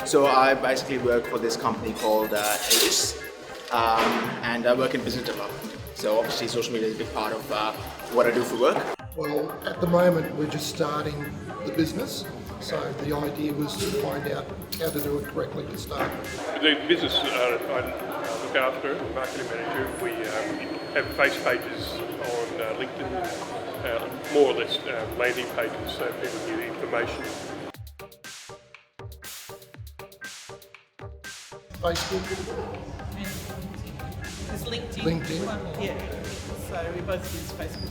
So I basically work for this company called Aegis, and I work in business development. So obviously social media is a big part of what I do for work. Well, at the moment we're just starting the business, so the idea was to find out how to do it correctly to start. The business I look after, the marketing manager, we have face pages on LinkedIn, more or less landing pages so people get information. Facebook, Is LinkedIn. Yeah, so we both use Facebook.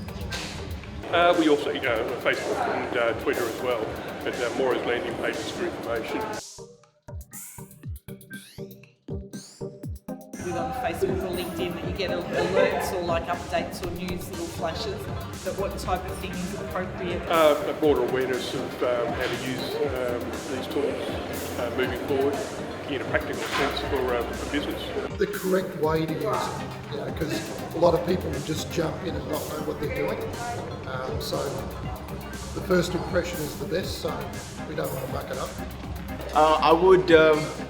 We also Facebook and Twitter as well, but more as landing pages for information. With on Facebook or LinkedIn that you get alerts or like updates or news little flashes, but what type of thing is appropriate? A broader awareness of how to use these tools moving forward in a practical sense for a business. The correct way to use it, because a lot of people just jump in and not know what they're doing. So the first impression is the best, so we don't want to muck it up. I would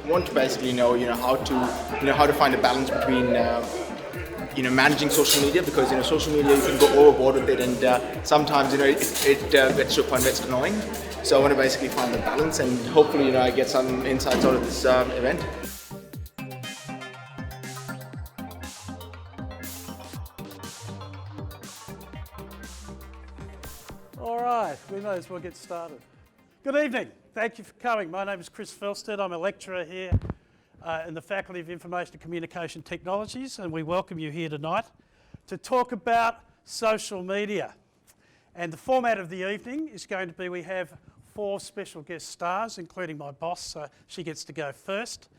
want to basically know, how to find a balance between, managing social media, because social media you can go overboard with it, and sometimes it gets to a point where it's annoying. So I want to basically find the balance, and hopefully I get some insights out of this event. All right, we may as well get started. Good evening. Thank you for coming. My name is Chris Felstead. I'm a lecturer here in the Faculty of Information and Communication Technologies, and we welcome you here tonight to talk about social media. And the format of the evening is going to be, we have 4 special guest stars, including my boss, so she gets to go first.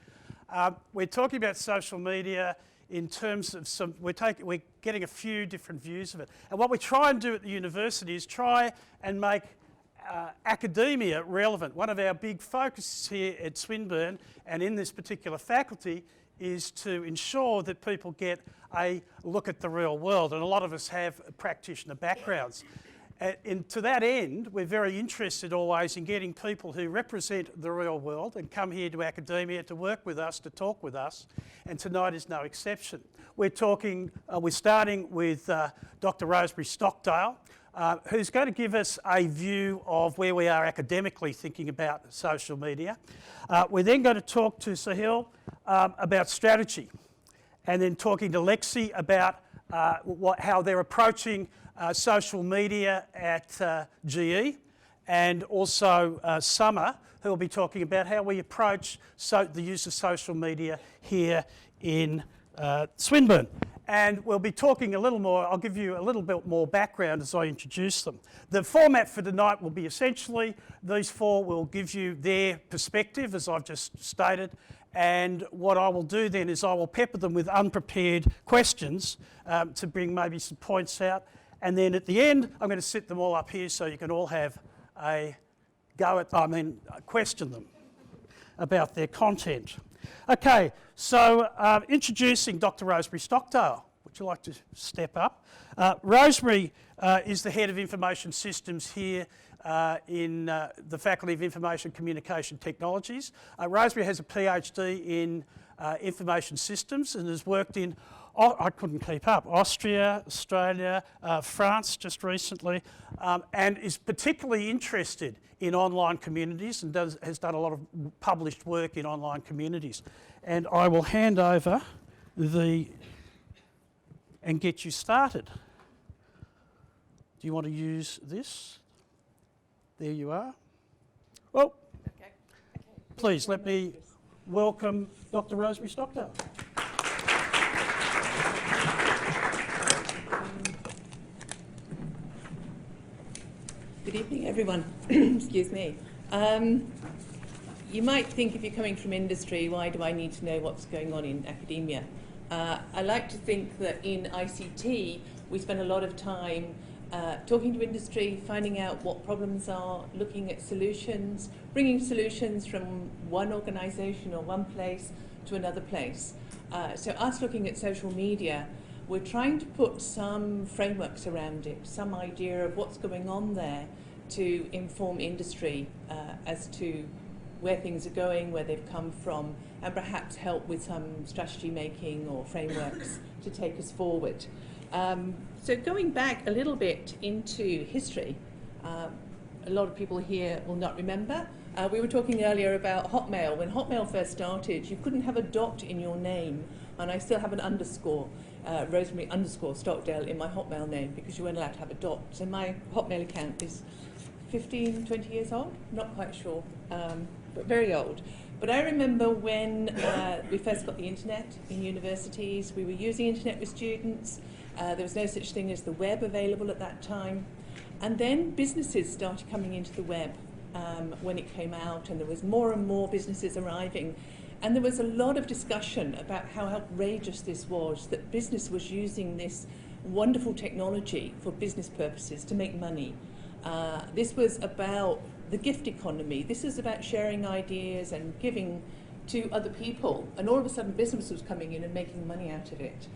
We're talking about social media in terms of we're getting a few different views of it. And what we try and do at the university is try and make academia relevant. One of our big focuses here at Swinburne and in this particular faculty is to ensure that people get a look at the real world, and a lot of us have practitioner backgrounds. And to that end, we're very interested always in getting people who represent the real world and come here to academia to work with us, to talk with us, and tonight is no exception. We're starting with Dr. Rosemary Stockdale, who's going to give us a view of where we are academically thinking about social media. We're then going to talk to Sahil about strategy, and then talking to Lexi about how they're approaching social media at GE, and also Summer, who will be talking about how we approach the use of social media here in Swinburne. And we'll be talking a little more, I'll give you a little bit more background as I introduce them. The format for tonight will be essentially, these 4 will give you their perspective, as I've just stated, and what I will do then is I will pepper them with unprepared questions to bring maybe some points out. And then at the end, I'm going to sit them all up here so you can all have a go at, question them about their content. Okay, so introducing Dr. Rosemary Stockdale. Would you like to step up? Rosemary is the Head of Information Systems here in the Faculty of Information Communication Technologies. Rosemary has a PhD in Information Systems and has worked in, I couldn't keep up, Austria, Australia, France just recently, and is particularly interested in online communities and has done a lot of published work in online communities. And I will hand over and get you started. Do you want to use this? There you are. Well, okay. Please let me welcome Dr. Rosemary Stockdale. Good evening, everyone. Excuse me. You might think, if you're coming from industry, why do I need to know what's going on in academia? I like to think that in ICT we spend a lot of time talking to industry, finding out what problems are, looking at solutions, bringing solutions from one organisation or one place to another place. So us looking at social media, we're trying to put some frameworks around it, some idea of what's going on there to inform industry as to where things are going, where they've come from, and perhaps help with some strategy making or frameworks to take us forward. So going back a little bit into history, a lot of people here will not remember. We were talking earlier about Hotmail. When Hotmail first started, you couldn't have a dot in your name, and I still have an underscore, Rosemary underscore Stockdale in my Hotmail name because you weren't allowed to have a dot. So my Hotmail account is 15, 20 years old, not quite sure, but very old. But I remember when we first got the internet in universities, we were using internet with students. There was no such thing as the web available at that time. And then businesses started coming into the web when it came out, and there was more and more businesses arriving. And there was a lot of discussion about how outrageous this was, that business was using this wonderful technology for business purposes to make money. This was about the gift economy. This is about sharing ideas and giving to other people. And all of a sudden business was coming in and making money out of it.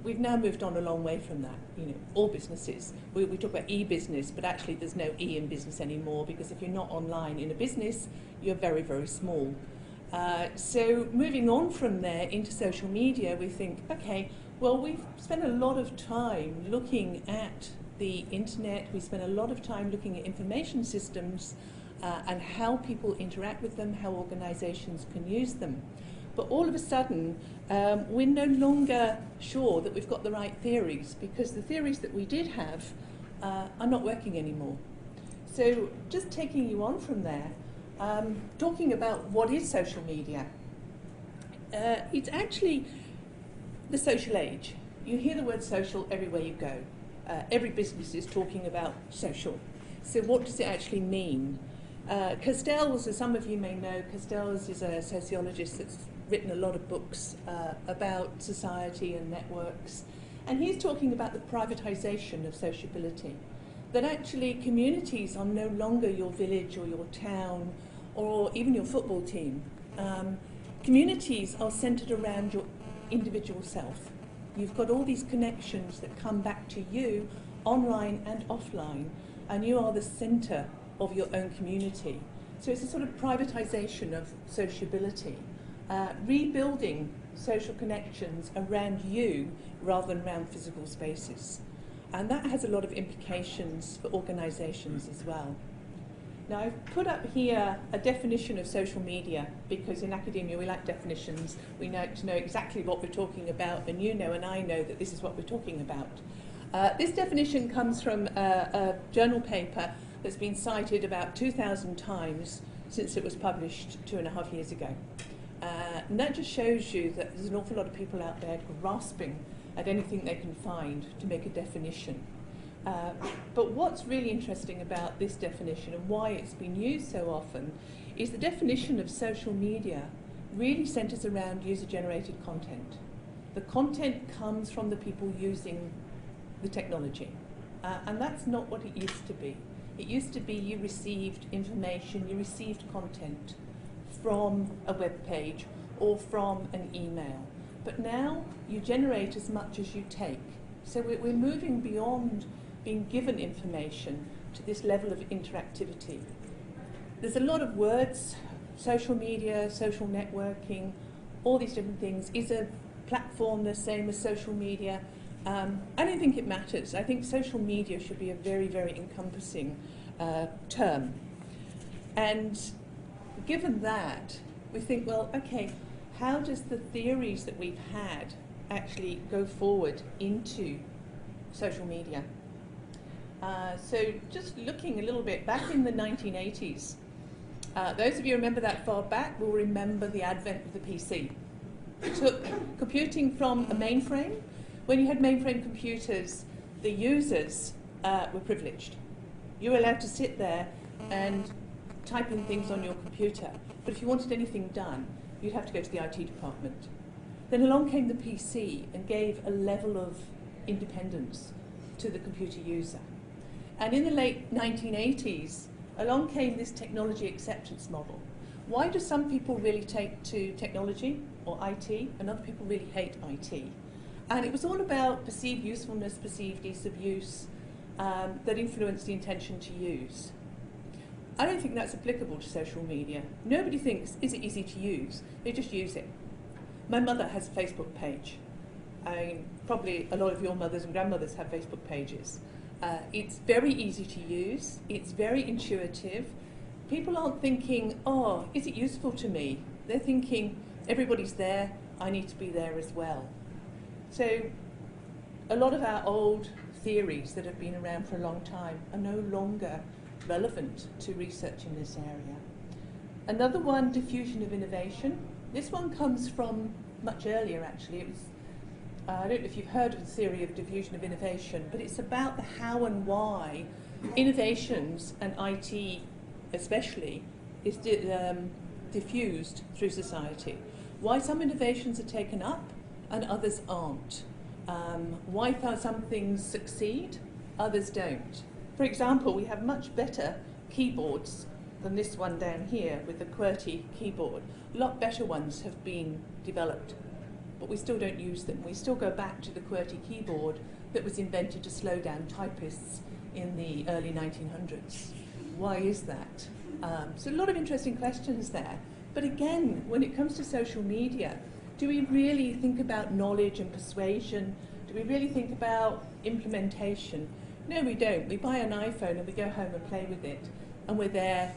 We've now moved on a long way from that. You know, all businesses, we talk about e-business, but actually there's no E in business anymore, because if you're not online in a business, you're very, very small. So moving on from there into social media, we think, okay, well, we've spent a lot of time looking at the internet, we spend a lot of time looking at information systems and how people interact with them, how organisations can use them. But all of a sudden, we're no longer sure that we've got the right theories, because the theories that we did have are not working anymore. So just taking you on from there, talking about what is social media. It's actually the social age. You hear the word social everywhere you go. Every business is talking about social. So what does it actually mean? Castells, as some of you may know, Castells is a sociologist that's written a lot of books about society and networks. And he's talking about the privatization of sociability. That actually communities are no longer your village or your town or even your football team. Communities are centered around your individual self. You've got all these connections that come back to you online and offline, and you are the center of your own community. So it's a sort of privatization of sociability, rebuilding social connections around you rather than around physical spaces. And that has a lot of implications for organizations as well. Now, I've put up here a definition of social media, because in academia we like definitions. We like to know exactly what we're talking about, and you know and I know that this is what we're talking about. This definition comes from a journal paper that's been cited about 2,000 times since it was published 2.5 years ago. And that just shows you that there's an awful lot of people out there grasping at anything they can find to make a definition. But what's really interesting about this definition and why it's been used so often is the definition of social media really centers around user-generated content. The content comes from the people using the technology. And that's not what it used to be. It used to be you received information, you received content from a web page or from an email. But now you generate as much as you take. So we're moving beyond being given information to this level of interactivity. There's a lot of words, social media, social networking, all these different things. Is a platform the same as social media? I don't think it matters. I think social media should be a very, very encompassing term. And given that, we think, well, okay, how does the theories that we've had actually go forward into social media? So just looking a little bit back in the 1980s, those of you who remember that far back will remember the advent of the PC. It took computing from a mainframe. When you had mainframe computers, the users were privileged. You were allowed to sit there and type in things on your computer, but if you wanted anything done, you'd have to go to the IT department. Then along came the PC and gave a level of independence to the computer user. And in the late 1980s, along came this technology acceptance model. Why do some people really take to technology or IT and other people really hate IT? And it was all about perceived usefulness, perceived ease of use that influenced the intention to use. I don't think that's applicable to social media. Nobody thinks, is it easy to use? They just use it. My mother has a Facebook page. I mean, probably a lot of your mothers and grandmothers have Facebook pages. It's very easy to use. It's very intuitive. People aren't thinking, oh, is it useful to me? They're thinking, everybody's there, I need to be there as well. So a lot of our old theories that have been around for a long time are no longer relevant to research in this area. Another one, diffusion of innovation. This one comes from much earlier, actually. It was, I don't know if you've heard of the theory of diffusion of innovation, but it's about the how and why innovations, and IT especially, is diffused through society. Why some innovations are taken up and others aren't. Why some things succeed, others don't. For example, we have much better keyboards than this one down here with the QWERTY keyboard. A lot better ones have been developed, but we still don't use them. We still go back to the QWERTY keyboard that was invented to slow down typists in the early 1900s. Why is that? So a lot of interesting questions there. But again, when it comes to social media, do we really think about knowledge and persuasion? Do we really think about implementation? No, we don't. We buy an iPhone and we go home and play with it. And we're there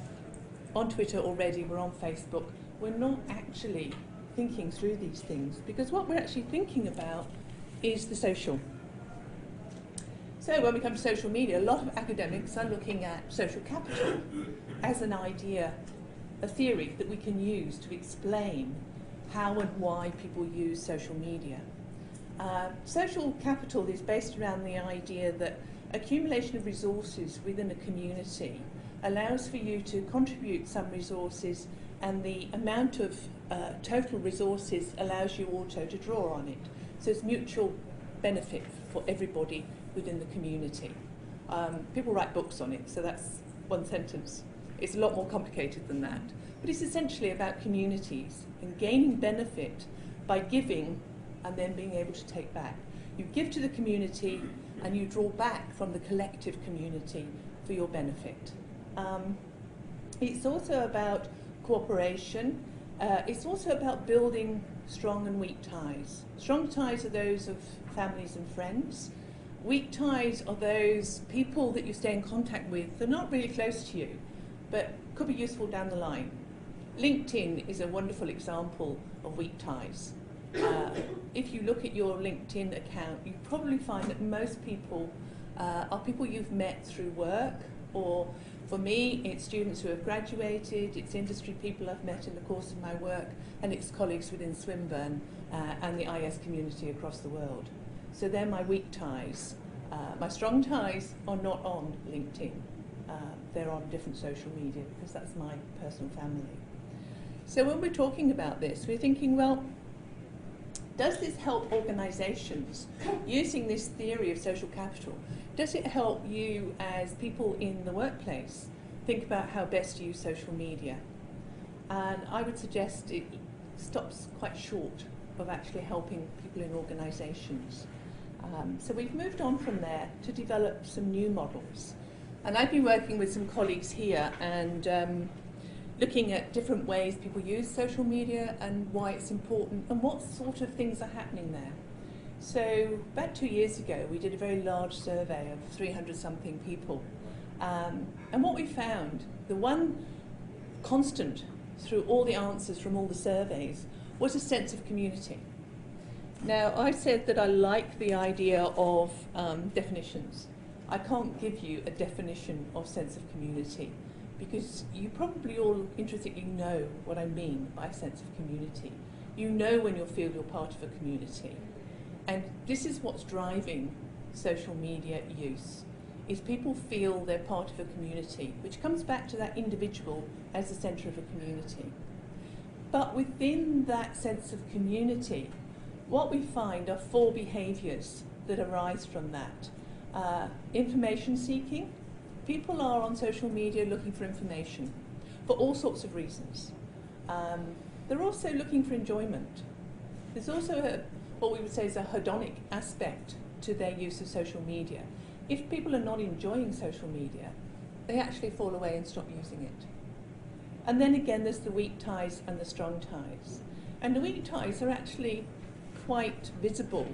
on Twitter already, we're on Facebook. We're not actually thinking through these things, because what we're actually thinking about is the social. So when we come to social media, a lot of academics are looking at social capital as an idea, a theory that we can use to explain how and why people use social media. Social capital is based around the idea that accumulation of resources within a community allows for you to contribute some resources, and the amount of total resources allows you also to draw on it. So it's mutual benefit for everybody within the community. People write books on it, so that's one sentence. It's a lot more complicated than that. But it's essentially about communities and gaining benefit by giving and then being able to take back. You give to the community and you draw back from the collective community for your benefit. It's also about cooperation. It's also about building strong and weak ties. Strong ties are those of families and friends. Weak ties are those people that you stay in contact with. They're not really close to you, but could be useful down the line. LinkedIn is a wonderful example of weak ties. If you look at your LinkedIn account, you probably find that most people are people you've met through work, or for me, it's students who have graduated, it's industry people I've met in the course of my work, and it's colleagues within Swinburne and the IS community across the world. So they're my weak ties. My strong ties are not on LinkedIn. They're on different social media, because that's my personal family. So when we're talking about this, we're thinking, well, does this help organisations using this theory of social capital? Does it help you as people in the workplace think about how best to use social media? And I would suggest it stops quite short of actually helping people in organisations. So we've moved on from there to develop some new models. And I've been working with some colleagues here and looking at different ways people use social media and why it's important and what sort of things are happening there. So about 2 years ago, we did a very large survey of 300-something people. And what we found, the one constant through all the answers from all the surveys was a sense of community. Now, I said that I like the idea of definitions. I can't give you a definition of sense of community, because you probably all intrinsically know what I mean by a sense of community. You know when you feel you're part of a community. And this is what's driving social media use, is people feel they're part of a community, which comes back to that individual as the centre of a community. But within that sense of community, what we find are 4 behaviours that arise from that. Information seeking. People are on social media looking for information for all sorts of reasons. They're also looking for enjoyment. There's also what we would say is a hedonic aspect to their use of social media. If people are not enjoying social media, they actually fall away and stop using it. And then again, there's the weak ties and the strong ties. And the weak ties are actually quite visible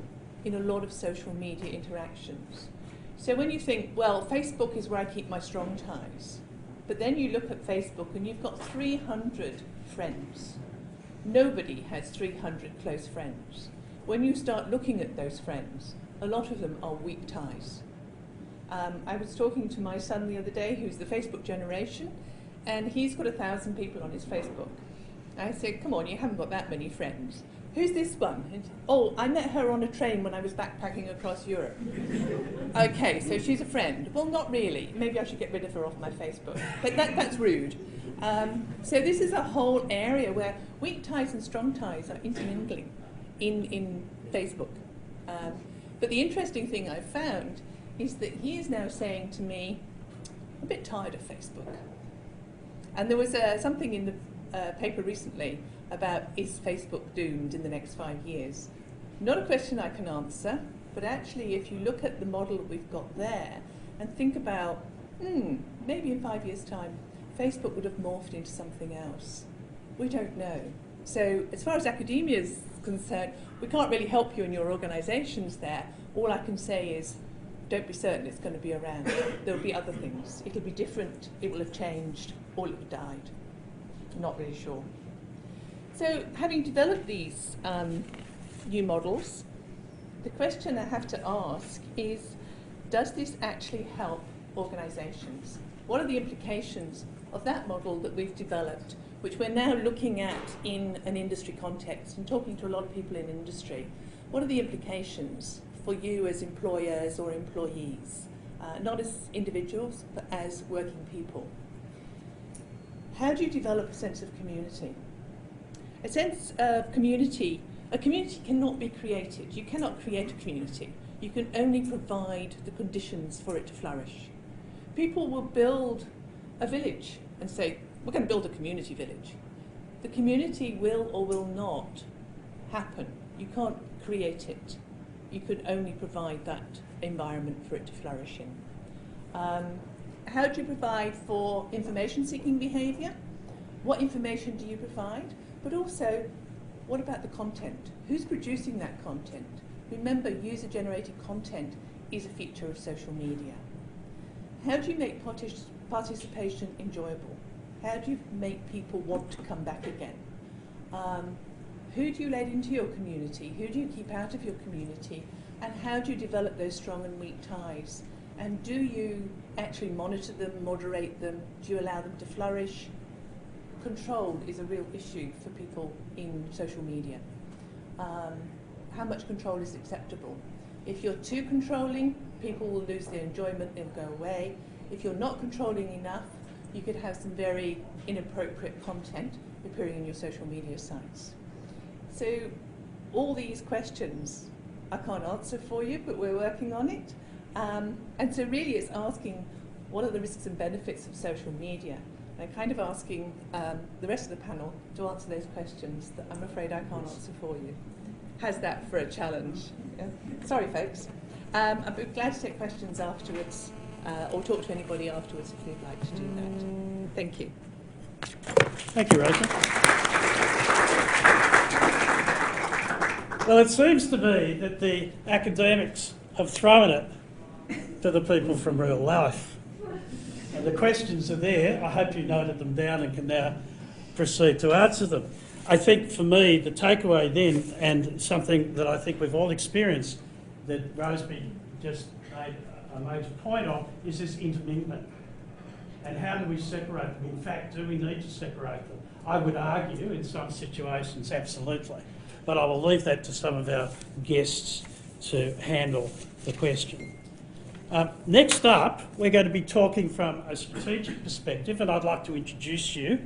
in a lot of social media interactions. So when you think, well, Facebook is where I keep my strong ties, but then you look at Facebook and you've got 300 friends. Nobody has 300 close friends. When you start looking at those friends, a lot of them are weak ties. I was talking to my son the other day, who's the Facebook generation, and he's got 1,000 people on his Facebook. I said, come on, you haven't got that many friends. Who's this one? And, oh, I met her on a train when I was backpacking across Europe. Okay, so she's a friend. Well, not really. Maybe I should get rid of her off my Facebook. But that's rude. So this is a whole area where weak ties and strong ties are intermingling in Facebook. But the interesting thing I've found is that he is now saying to me, I'm a bit tired of Facebook. And there was something in the paper recently about, is Facebook doomed in the next 5 years? Not a question I can answer, but actually if you look at the model that we've got there and think about, maybe in 5 years' time, Facebook would have morphed into something else. We don't know. So as far as academia is concerned, we can't really help you in your organisations there. All I can say is, don't be certain it's going to be around. There'll be other things. It'll be different, it will have changed, or it will have died. I'm not really sure. So having developed these new models, the question I have to ask is, does this actually help organisations? What are the implications of that model that we've developed, which we're now looking at in an industry context and talking to a lot of people in industry? What are the implications for you as employers or employees, not as individuals, but as working people? How do you develop a sense of community? A sense of community, a community cannot be created. You cannot create a community. You can only provide the conditions for it to flourish. People will build a village and say, we're going to build a community village. The community will or will not happen. You can't create it. You can only provide that environment for it to flourish in. How do you provide for information-seeking behaviour? What information do you provide? But also, what about the content? Who's producing that content? Remember, user-generated content is a feature of social media. How do you make participation enjoyable? How do you make people want to come back again? Who do you let into your community? Who do you keep out of your community? And how do you develop those strong and weak ties? And do you actually monitor them, moderate them? Do you allow them to flourish? Control is a real issue for people in social media. How much control is acceptable? If you're too controlling, people will lose their enjoyment, they'll go away. If you're not controlling enough, you could have some very inappropriate content appearing in your social media sites. So all these questions I can't answer for you, but we're working on it. And so really it's asking, what are the risks and benefits of social media? And kind of asking the rest of the panel to answer those questions that I'm afraid I can't answer for you. How's that for a challenge? Yeah. Sorry, folks. I'd be glad to take questions afterwards, or talk to anybody afterwards if you'd like to do that. Thank you. Thank you, Rachel. Well, it seems to me that the academics have thrown it to the people from real life. And the questions are there. I hope you noted them down and can now proceed to answer them. I think for me, the takeaway then, and something that I think we've all experienced, that Roseby just made a major point of, is this intermingling. And how do we separate them? In fact, do we need to separate them? I would argue in some situations, absolutely. But I will leave that to some of our guests to handle the question. Next up, we're going to be talking from a strategic perspective, and I'd like to introduce you,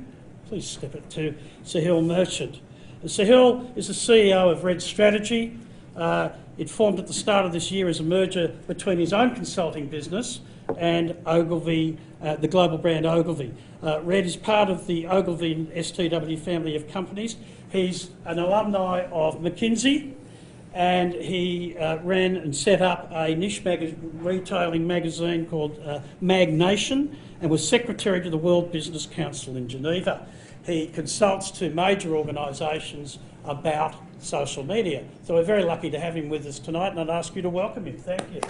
please skip it, to Sahil Merchant. Sahil is the CEO of Red Strategy, It formed at the start of this year as a merger between his own consulting business and Ogilvy, the global brand Ogilvy. Red is part of the Ogilvy and STW family of companies. He's an alumni of McKinsey, and he ran and set up a niche retailing magazine called Mag Nation, and was secretary to the World Business Council in Geneva. He consults to major organisations about social media. So we're very lucky to have him with us tonight, and I'd ask you to welcome him. Thank you.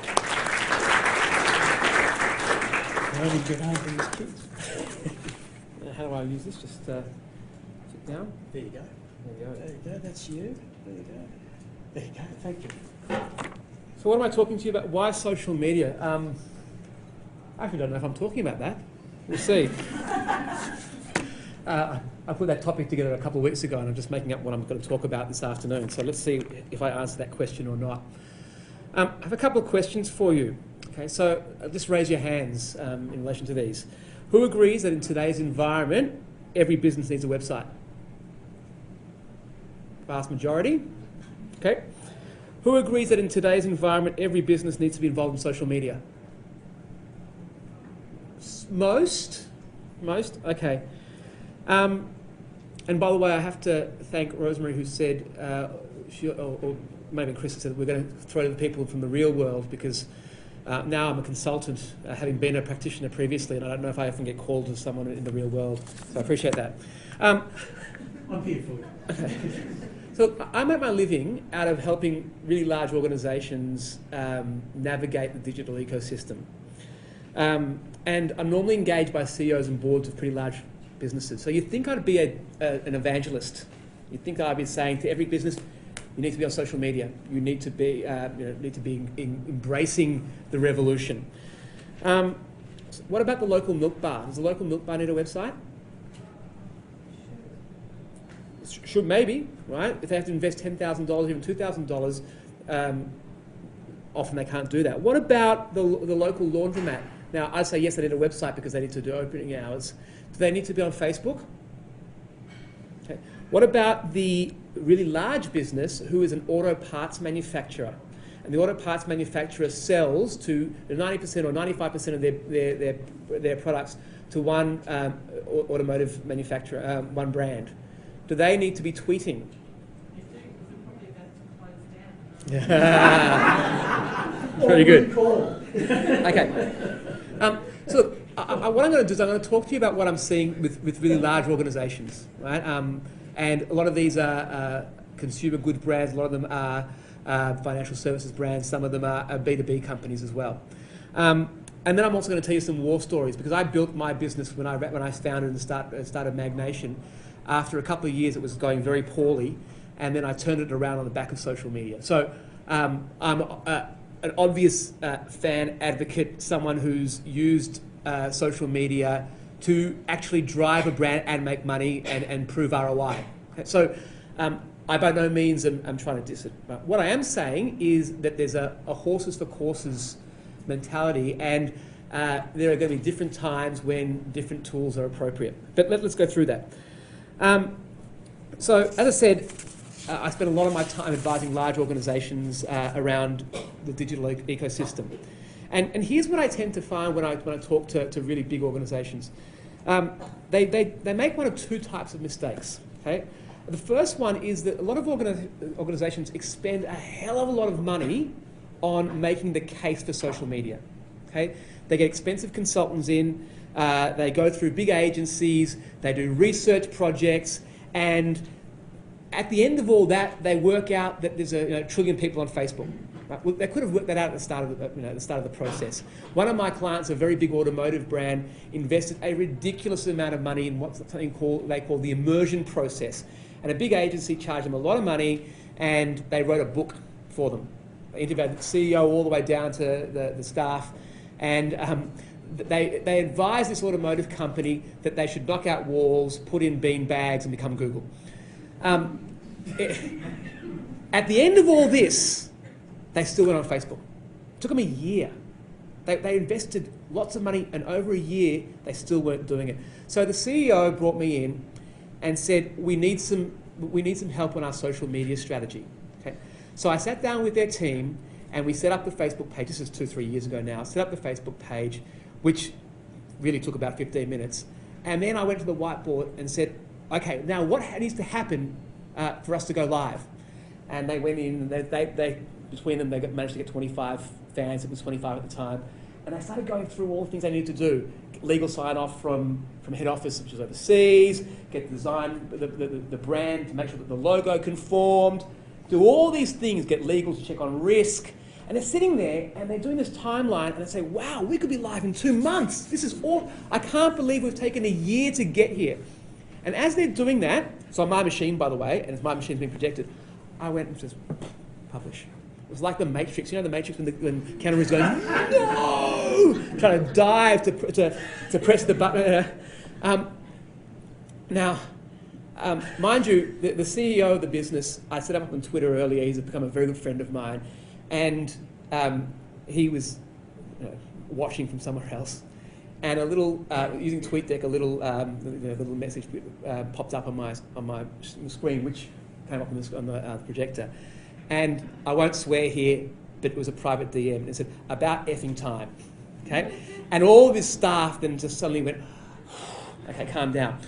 How do I use this? Just sit down? There you go. There you go. There you go, that's you. There you go. There you go, thank you. So what am I talking to you about? Why social media? I actually don't know if I'm talking about that. We'll see. I put that topic together a couple of weeks ago, and I'm just making up what I'm going to talk about this afternoon. So let's see if I answer that question or not. I have a couple of questions for you. Okay, so just raise your hands in relation to these. Who agrees that in today's environment, every business needs a website? Vast majority. Okay. Who agrees that in today's environment, every business needs to be involved in social media? Most? Okay. And by the way, I have to thank Rosemary, who said, or maybe Chris said, we're going to throw to the people from the real world, because now I'm a consultant, having been a practitioner previously, and I don't know if I often get called as someone in the real world. So I appreciate that. I'm here for you. Okay. So I make my living out of helping really large organisations navigate the digital ecosystem. And I'm normally engaged by CEOs and boards of pretty large businesses. So you'd think I'd be an evangelist. You'd think I'd be saying to every business, you need to be on social media. You need to be, embracing the revolution. What about the local milk bar? Does the local milk bar need a website? Should, maybe, right? If they have to invest $10,000, even $2,000, often they can't do that. What about the local laundromat? Now, I'd say yes, they need a website because they need to do opening hours. Do they need to be on Facebook? Okay. What about the really large business who is an auto parts manufacturer? And the auto parts manufacturer sells to 90% or 95% of their products to one automotive manufacturer, one brand. Do they need to be tweeting? Very good. Okay. So what I'm going to do is I'm going to talk to you about what I'm seeing with really large organisations, right? And a lot of these are consumer goods brands. A lot of them are financial services brands. Some of them are B2B companies as well. And then I'm also going to tell you some war stories, because I built my business when I founded and started Mag Nation. After a couple of years, it was going very poorly, and then I turned it around on the back of social media. So I'm an obvious fan, advocate, someone who's used social media to actually drive a brand and make money and prove ROI. Okay, so I by no means am trying to diss it. But what I am saying is that there's a horses for courses mentality, and there are going to be different times when different tools are appropriate. But let's go through that. So, as I said, I spend a lot of my time advising large organisations around the digital ecosystem. And here's what I tend to find when I talk to really big organisations. They make one of two types of mistakes. Okay? The first one is that a lot of organisations expend a hell of a lot of money on making the case for social media. Okay? They get expensive consultants in, they go through big agencies, they do research projects, and at the end of all that, they work out that there's a trillion people on Facebook. Right? Well, they could have worked that out at the start of the process. One of my clients, a very big automotive brand, invested a ridiculous amount of money in something they call the Immersion Process, and a big agency charged them a lot of money, and they wrote a book for them. They interviewed the CEO all the way down to the staff, and they advised this automotive company that they should knock out walls, put in bean bags, and become Google. At the end of all this, they still went on Facebook. It took them a year. They invested lots of money, and over a year, they still weren't doing it. So the CEO brought me in and said, we need some help on our social media strategy. Okay? So I sat down with their team and we set up the Facebook page. This is 2-3 years ago now. Set up the Facebook page, which really took about 15 minutes. And then I went to the whiteboard and said, okay, now what needs to happen for us to go live? And they went in, they between them, they managed to get 25 fans. It was 25 at the time. And they started going through all the things they needed to do. Legal sign-off from head office, which is overseas, get the design, the brand to make sure that the logo conformed, do all these things, get legal to check on risk. And they're sitting there and they're doing this timeline and they say, wow, we could be live in 2 months. This is all, I can't believe we've taken a year to get here. And as they're doing that, it's on my machine, by the way, and it's my machine being projected, I went and just publish. It was like the Matrix. You know the Matrix when Keanu Reeves going, no! Trying to dive to press the button. Now, mind you, the CEO of the business, I set up on Twitter earlier. He's become a very good friend of mine. And he was watching from somewhere else. And a little, using TweetDeck, a little message popped up on my screen, which came up on the projector. And I won't swear here, but it was a private DM. And it said, about effing time. Okay? And all of his staff then just suddenly went, okay, calm down.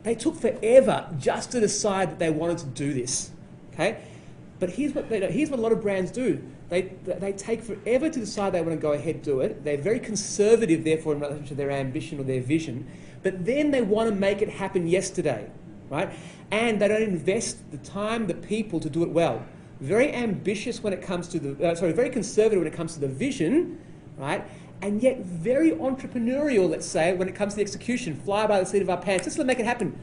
They took forever just to decide that they wanted to do this. Okay? But here's what a lot of brands do. They take forever to decide they want to go ahead and do it. They're very conservative, therefore, in relation to their ambition or their vision. But then they want to make it happen yesterday, right? And they don't invest the time, the people to do it well. Very ambitious when it comes to very conservative when it comes to the vision, right? And yet very entrepreneurial, let's say, when it comes to the execution. Fly by the seat of our pants, just to make it happen.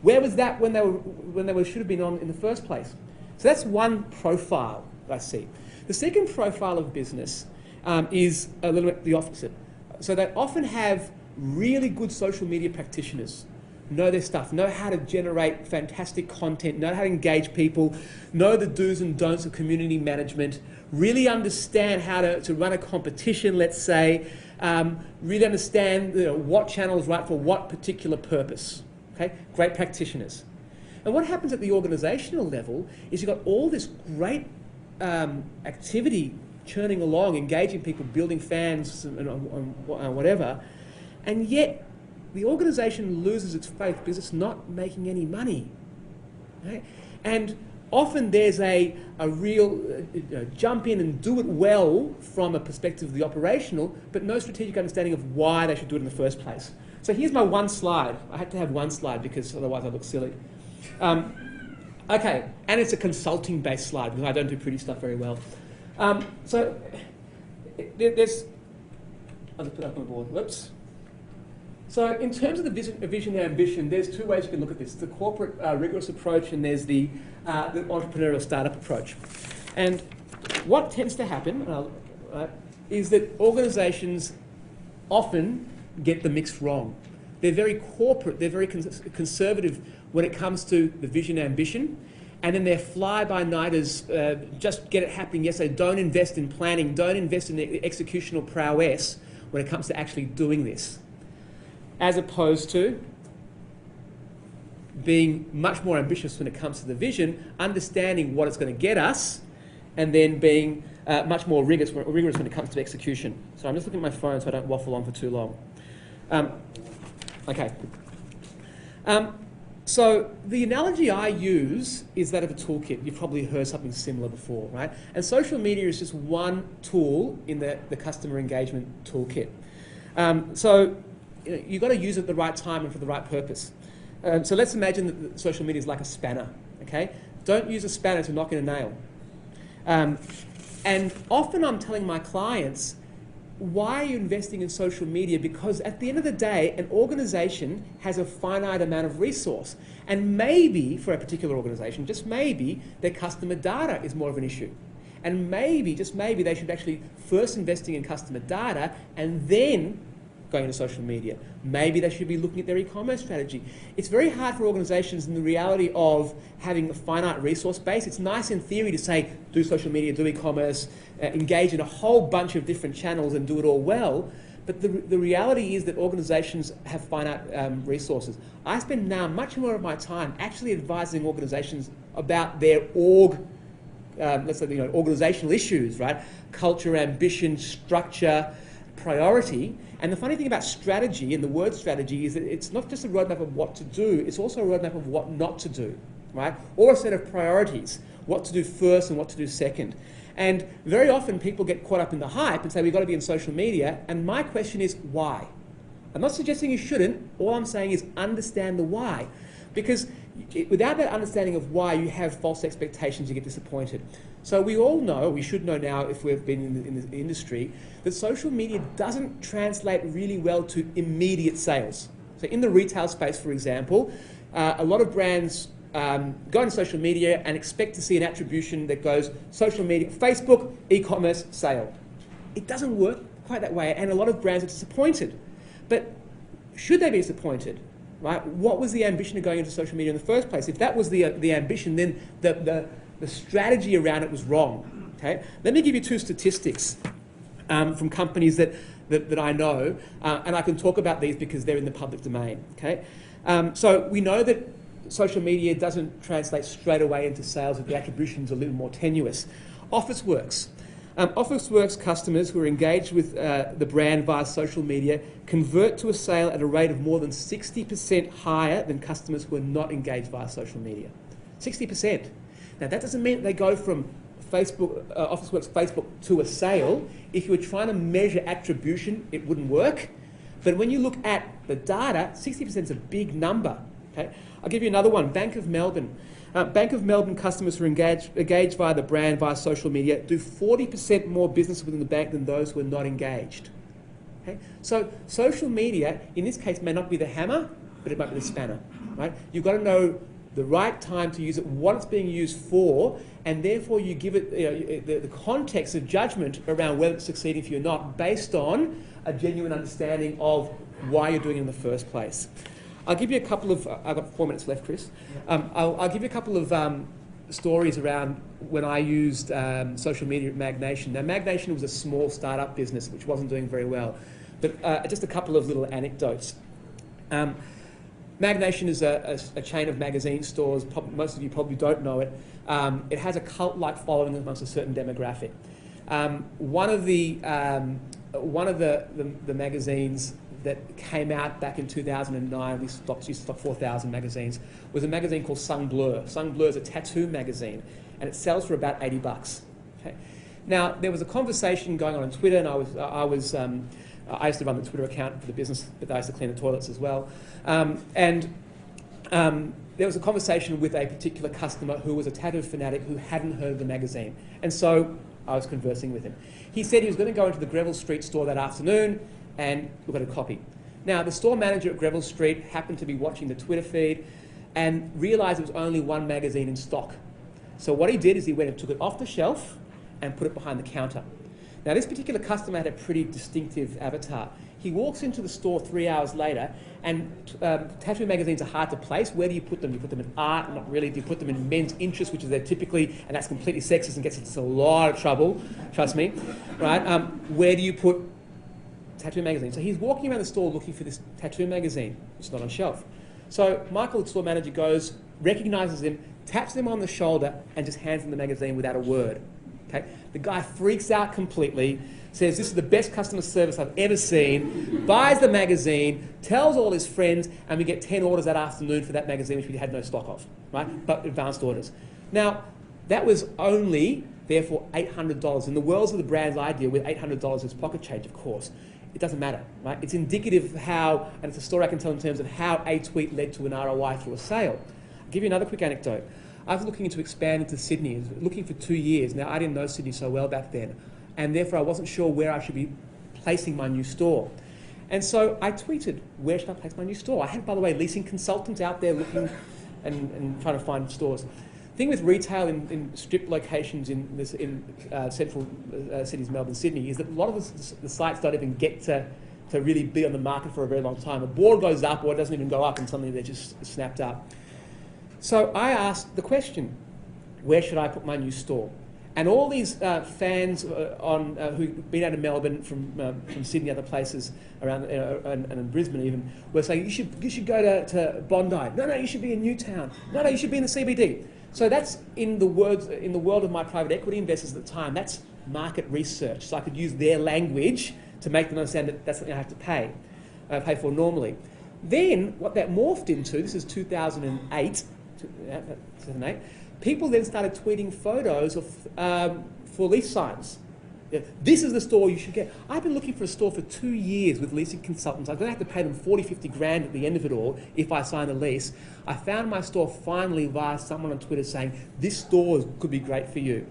Where was that when they should have been on in the first place? So that's one profile I see. The second profile of business is a little bit the opposite. So they often have really good social media practitioners, know their stuff, know how to generate fantastic content, know how to engage people, know the do's and don'ts of community management, really understand how to run a competition, let's say, really understand what channel is right for what particular purpose. Okay? Great practitioners. And what happens at the organisational level is you've got all this great activity churning along, engaging people, building fans and whatever, and yet the organisation loses its faith because it's not making any money. Right? And often there's a real jump in and do it well from a perspective of the operational, but no strategic understanding of why they should do it in the first place. So here's my one slide. I had to have one slide because otherwise I look silly. Okay, and it's a consulting-based slide because I don't do pretty stuff very well. So there's, I'll just put it up on the board. Whoops. So in terms of the vision and ambition, there's two ways you can look at this. The corporate rigorous approach and there's the entrepreneurial startup approach. And what tends to happen is that organisations often get the mix wrong. They're very corporate, they're very conservative when it comes to the vision and ambition, and then they're fly-by-nighters, just get it happening yesterday. Don't invest in planning, don't invest in the executional prowess when it comes to actually doing this. As opposed to being much more ambitious when it comes to the vision, understanding what it's going to get us, and then being much more rigorous when it comes to execution. So I'm just looking at my phone so I don't waffle on for too long. Okay. So the analogy I use is that of a toolkit. You've probably heard something similar before, right? And social media is just one tool in the customer engagement toolkit. So you've got to use it at the right time and for the right purpose. So let's imagine that social media is like a spanner, okay? Don't use a spanner to knock in a nail. And often I'm telling my clients, why are you investing in social media? Because at the end of the day, an organisation has a finite amount of resource. And maybe, for a particular organisation, just maybe, their customer data is more of an issue. And maybe, just maybe, they should actually first investing in customer data and then going to social media. Maybe they should be looking at their e-commerce strategy. It's very hard for organisations in the reality of having a finite resource base. It's nice in theory to say, do social media, do e-commerce, engage in a whole bunch of different channels and do it all well. But the reality is that organisations have finite resources. I spend now much more of my time actually advising organisations about their org let's say, organizational issues, right? Culture, ambition, structure, priority. And the funny thing about strategy, and the word strategy, is that it's not just a roadmap of what to do, it's also a roadmap of what not to do, right? Or a set of priorities, what to do first and what to do second. And very often people get caught up in the hype and say, we've got to be in social media. And my question is, why? I'm not suggesting you shouldn't. All I'm saying is understand the why. Because without that understanding of why, you have false expectations, you get disappointed. So we all know, we should know now if we've been in the industry, that social media doesn't translate really well to immediate sales. So in the retail space, for example, a lot of brands go into social media and expect to see an attribution that goes social media, Facebook, e-commerce, sale. It doesn't work quite that way, and a lot of brands are disappointed. But should they be disappointed? Right? What was the ambition of going into social media in the first place? If that was the ambition, then the strategy around it was wrong. Okay? Let me give you two statistics from companies that I know, and I can talk about these because they're in the public domain. Okay? So we know that social media doesn't translate straight away into sales if the attributions are a little more tenuous. Officeworks. Officeworks customers who are engaged with the brand via social media convert to a sale at a rate of more than 60% higher than customers who are not engaged via social media. 60%. Now that doesn't mean they go from Facebook, Officeworks Facebook to a sale. If you were trying to measure attribution, it wouldn't work. But when you look at the data, 60% is a big number. Okay? I'll give you another one, Bank of Melbourne. Bank of Melbourne customers who are engaged via the brand, via social media, do 40% more business within the bank than those who are not engaged. Okay? So social media, in this case, may not be the hammer, but it might be the spanner. Right? You've got to know the right time to use it, what it's being used for, and therefore you give it the context of judgment around whether it's succeeding for you or not, based on a genuine understanding of why you're doing it in the first place. I'll give you a couple of, I've got 4 minutes left, Chris. I'll give you a couple of stories around when I used social media at Magnation. Now, Magnation was a small startup business which wasn't doing very well, but just a couple of little anecdotes. Magnation is a chain of magazine stores. Most of you probably don't know it. It has a cult-like following amongst a certain demographic. One of the magazines that came out back in 2009, we used to stock 4,000 magazines, was a magazine called Sung Blur. Sung Blur is a tattoo magazine, and it sells for about $80. Okay? Now, there was a conversation going on Twitter, and I used to run the Twitter account for the business, but I used to clean the toilets as well. There was a conversation with a particular customer who was a tattoo fanatic who hadn't heard of the magazine. And so I was conversing with him. He said he was going to go into the Greville Street store that afternoon and look at a copy. Now, the store manager at Greville Street happened to be watching the Twitter feed and realised there was only one magazine in stock. So what he did is he went and took it off the shelf and put it behind the counter. Now, this particular customer had a pretty distinctive avatar. He walks into the store 3 hours later, and tattoo magazines are hard to place. Where do you put them? You put them in art? Not really. Do you put them in men's interests, which is they're typically, and that's completely sexist and gets into a lot of trouble, trust me, right? Where do you put tattoo magazines? So he's walking around the store looking for this tattoo magazine. It's not on shelf. So Michael, the store manager, goes, recognises him, taps him on the shoulder, and just hands him the magazine without a word. Okay? The guy freaks out completely, says this is the best customer service I've ever seen, buys the magazine, tells all his friends, and we get 10 orders that afternoon for that magazine, which we had no stock of, right? But advanced orders. Now, that was only, therefore, $800. In the worlds of the brands I deal with, $800 is pocket change, of course. It doesn't matter, right? It's indicative of how, and it's a story I can tell in terms of how a tweet led to an ROI through a sale. I'll give you another quick anecdote. I was looking to expand into Sydney. I was looking for 2 years. Now, I didn't know Sydney so well back then, and therefore I wasn't sure where I should be placing my new store. And so I tweeted, where should I place my new store? I had, by the way, leasing consultants out there looking and trying to find stores. The thing with retail in strip locations in central cities, Melbourne, Sydney, is that a lot of the sites don't even get to really be on the market for a very long time. A board goes up or it doesn't even go up and suddenly they're just snapped up. So I asked the question, where should I put my new store? And all these fans who've been out of Melbourne from Sydney, other places around, and in Brisbane even, were saying, you should go to Bondi. No, you should be in Newtown. No, you should be in the CBD. So that's in the world of my private equity investors at the time. That's market research. So I could use their language to make them understand that that's something I have to pay for normally. Then what that morphed into, this is 2008, people then started tweeting photos of for lease signs. Yeah, this is the store you should get. I've been looking for a store for 2 years with leasing consultants. I'm going to have to pay them 40, 50 grand at the end of it all if I sign a lease. I found my store finally via someone on Twitter saying, this store could be great for you.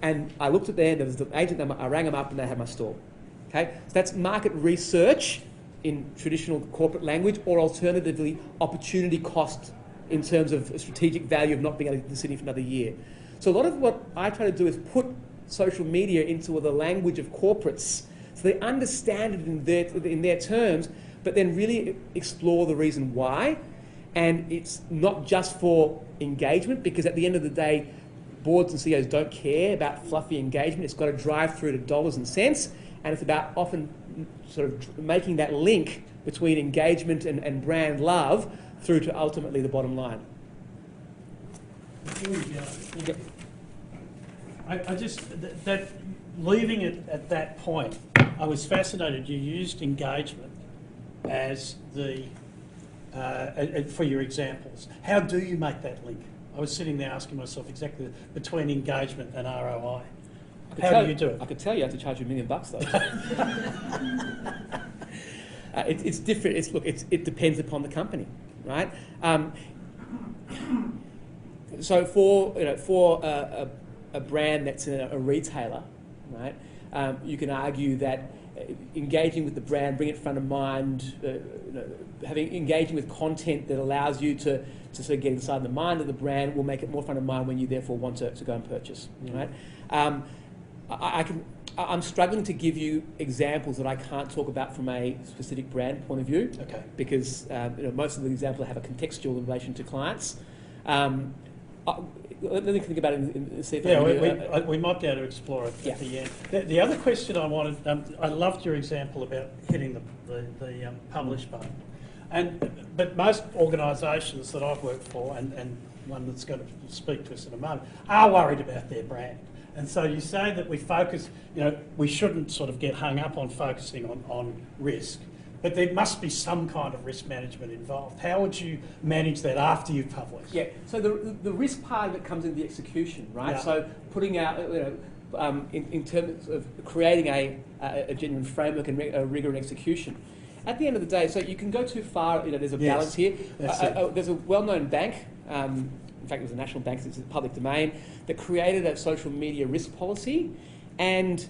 And I looked at there was the agent number, I rang them up and they had my store. Okay, so that's market research in traditional corporate language, or alternatively, opportunity cost in terms of strategic value of not being able to sit here for another year. So a lot of what I try to do is put social media into the language of corporates so they understand it in their terms, but then really explore the reason why. And it's not just for engagement, because at the end of the day, boards and CEOs don't care about fluffy engagement. It's got to drive through to dollars and cents, and it's about often sort of making that link between engagement and brand love through to ultimately the bottom line. I just, that leaving it at that point, I was fascinated. You used engagement as the, for your examples. How do you make that link? I was sitting there asking myself exactly between engagement and ROI. How do you do it? I could tell you I have to charge you $1 million though. It's different. It depends upon the company, right? So for a brand that's a retailer, right? You can argue that engaging with the brand, bring it front of mind, engaging with content that allows you to sort of get inside the mind of the brand will make it more front of mind when you therefore want to go and purchase, right? I'm struggling to give you examples that I can't talk about from a specific brand point of view, okay, because most of the examples have a contextual in relation to clients. Let me think about it and see if we might be able to explore it at the end. The other question I wanted, I loved your example about hitting the publish button. But most organisations that I've worked for, and one that's going to speak to us in a moment, are worried about their brand. And so you say that we focus, we shouldn't sort of get hung up on focusing on risk, but there must be some kind of risk management involved. How would you manage that after you've published? Yeah, so the risk part of it comes in the execution, right? Yeah. So putting out, in terms of creating a genuine framework and rigor and execution. At the end of the day, so you can go too far, there's a balance here. There's a well-known bank, in fact it was a national bank, it's a public domain, that created a social media risk policy, and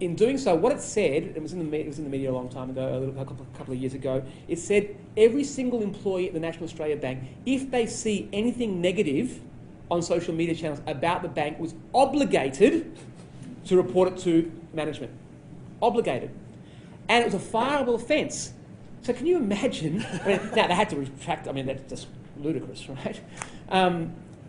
in doing so, what it said, it was in the media a long time ago, a couple of years ago, it said every single employee at the National Australia Bank, if they see anything negative on social media channels about the bank, was obligated to report it to management. Obligated. And it was a fireable offence. So can you imagine, now they had to retract, that's just ludicrous, right?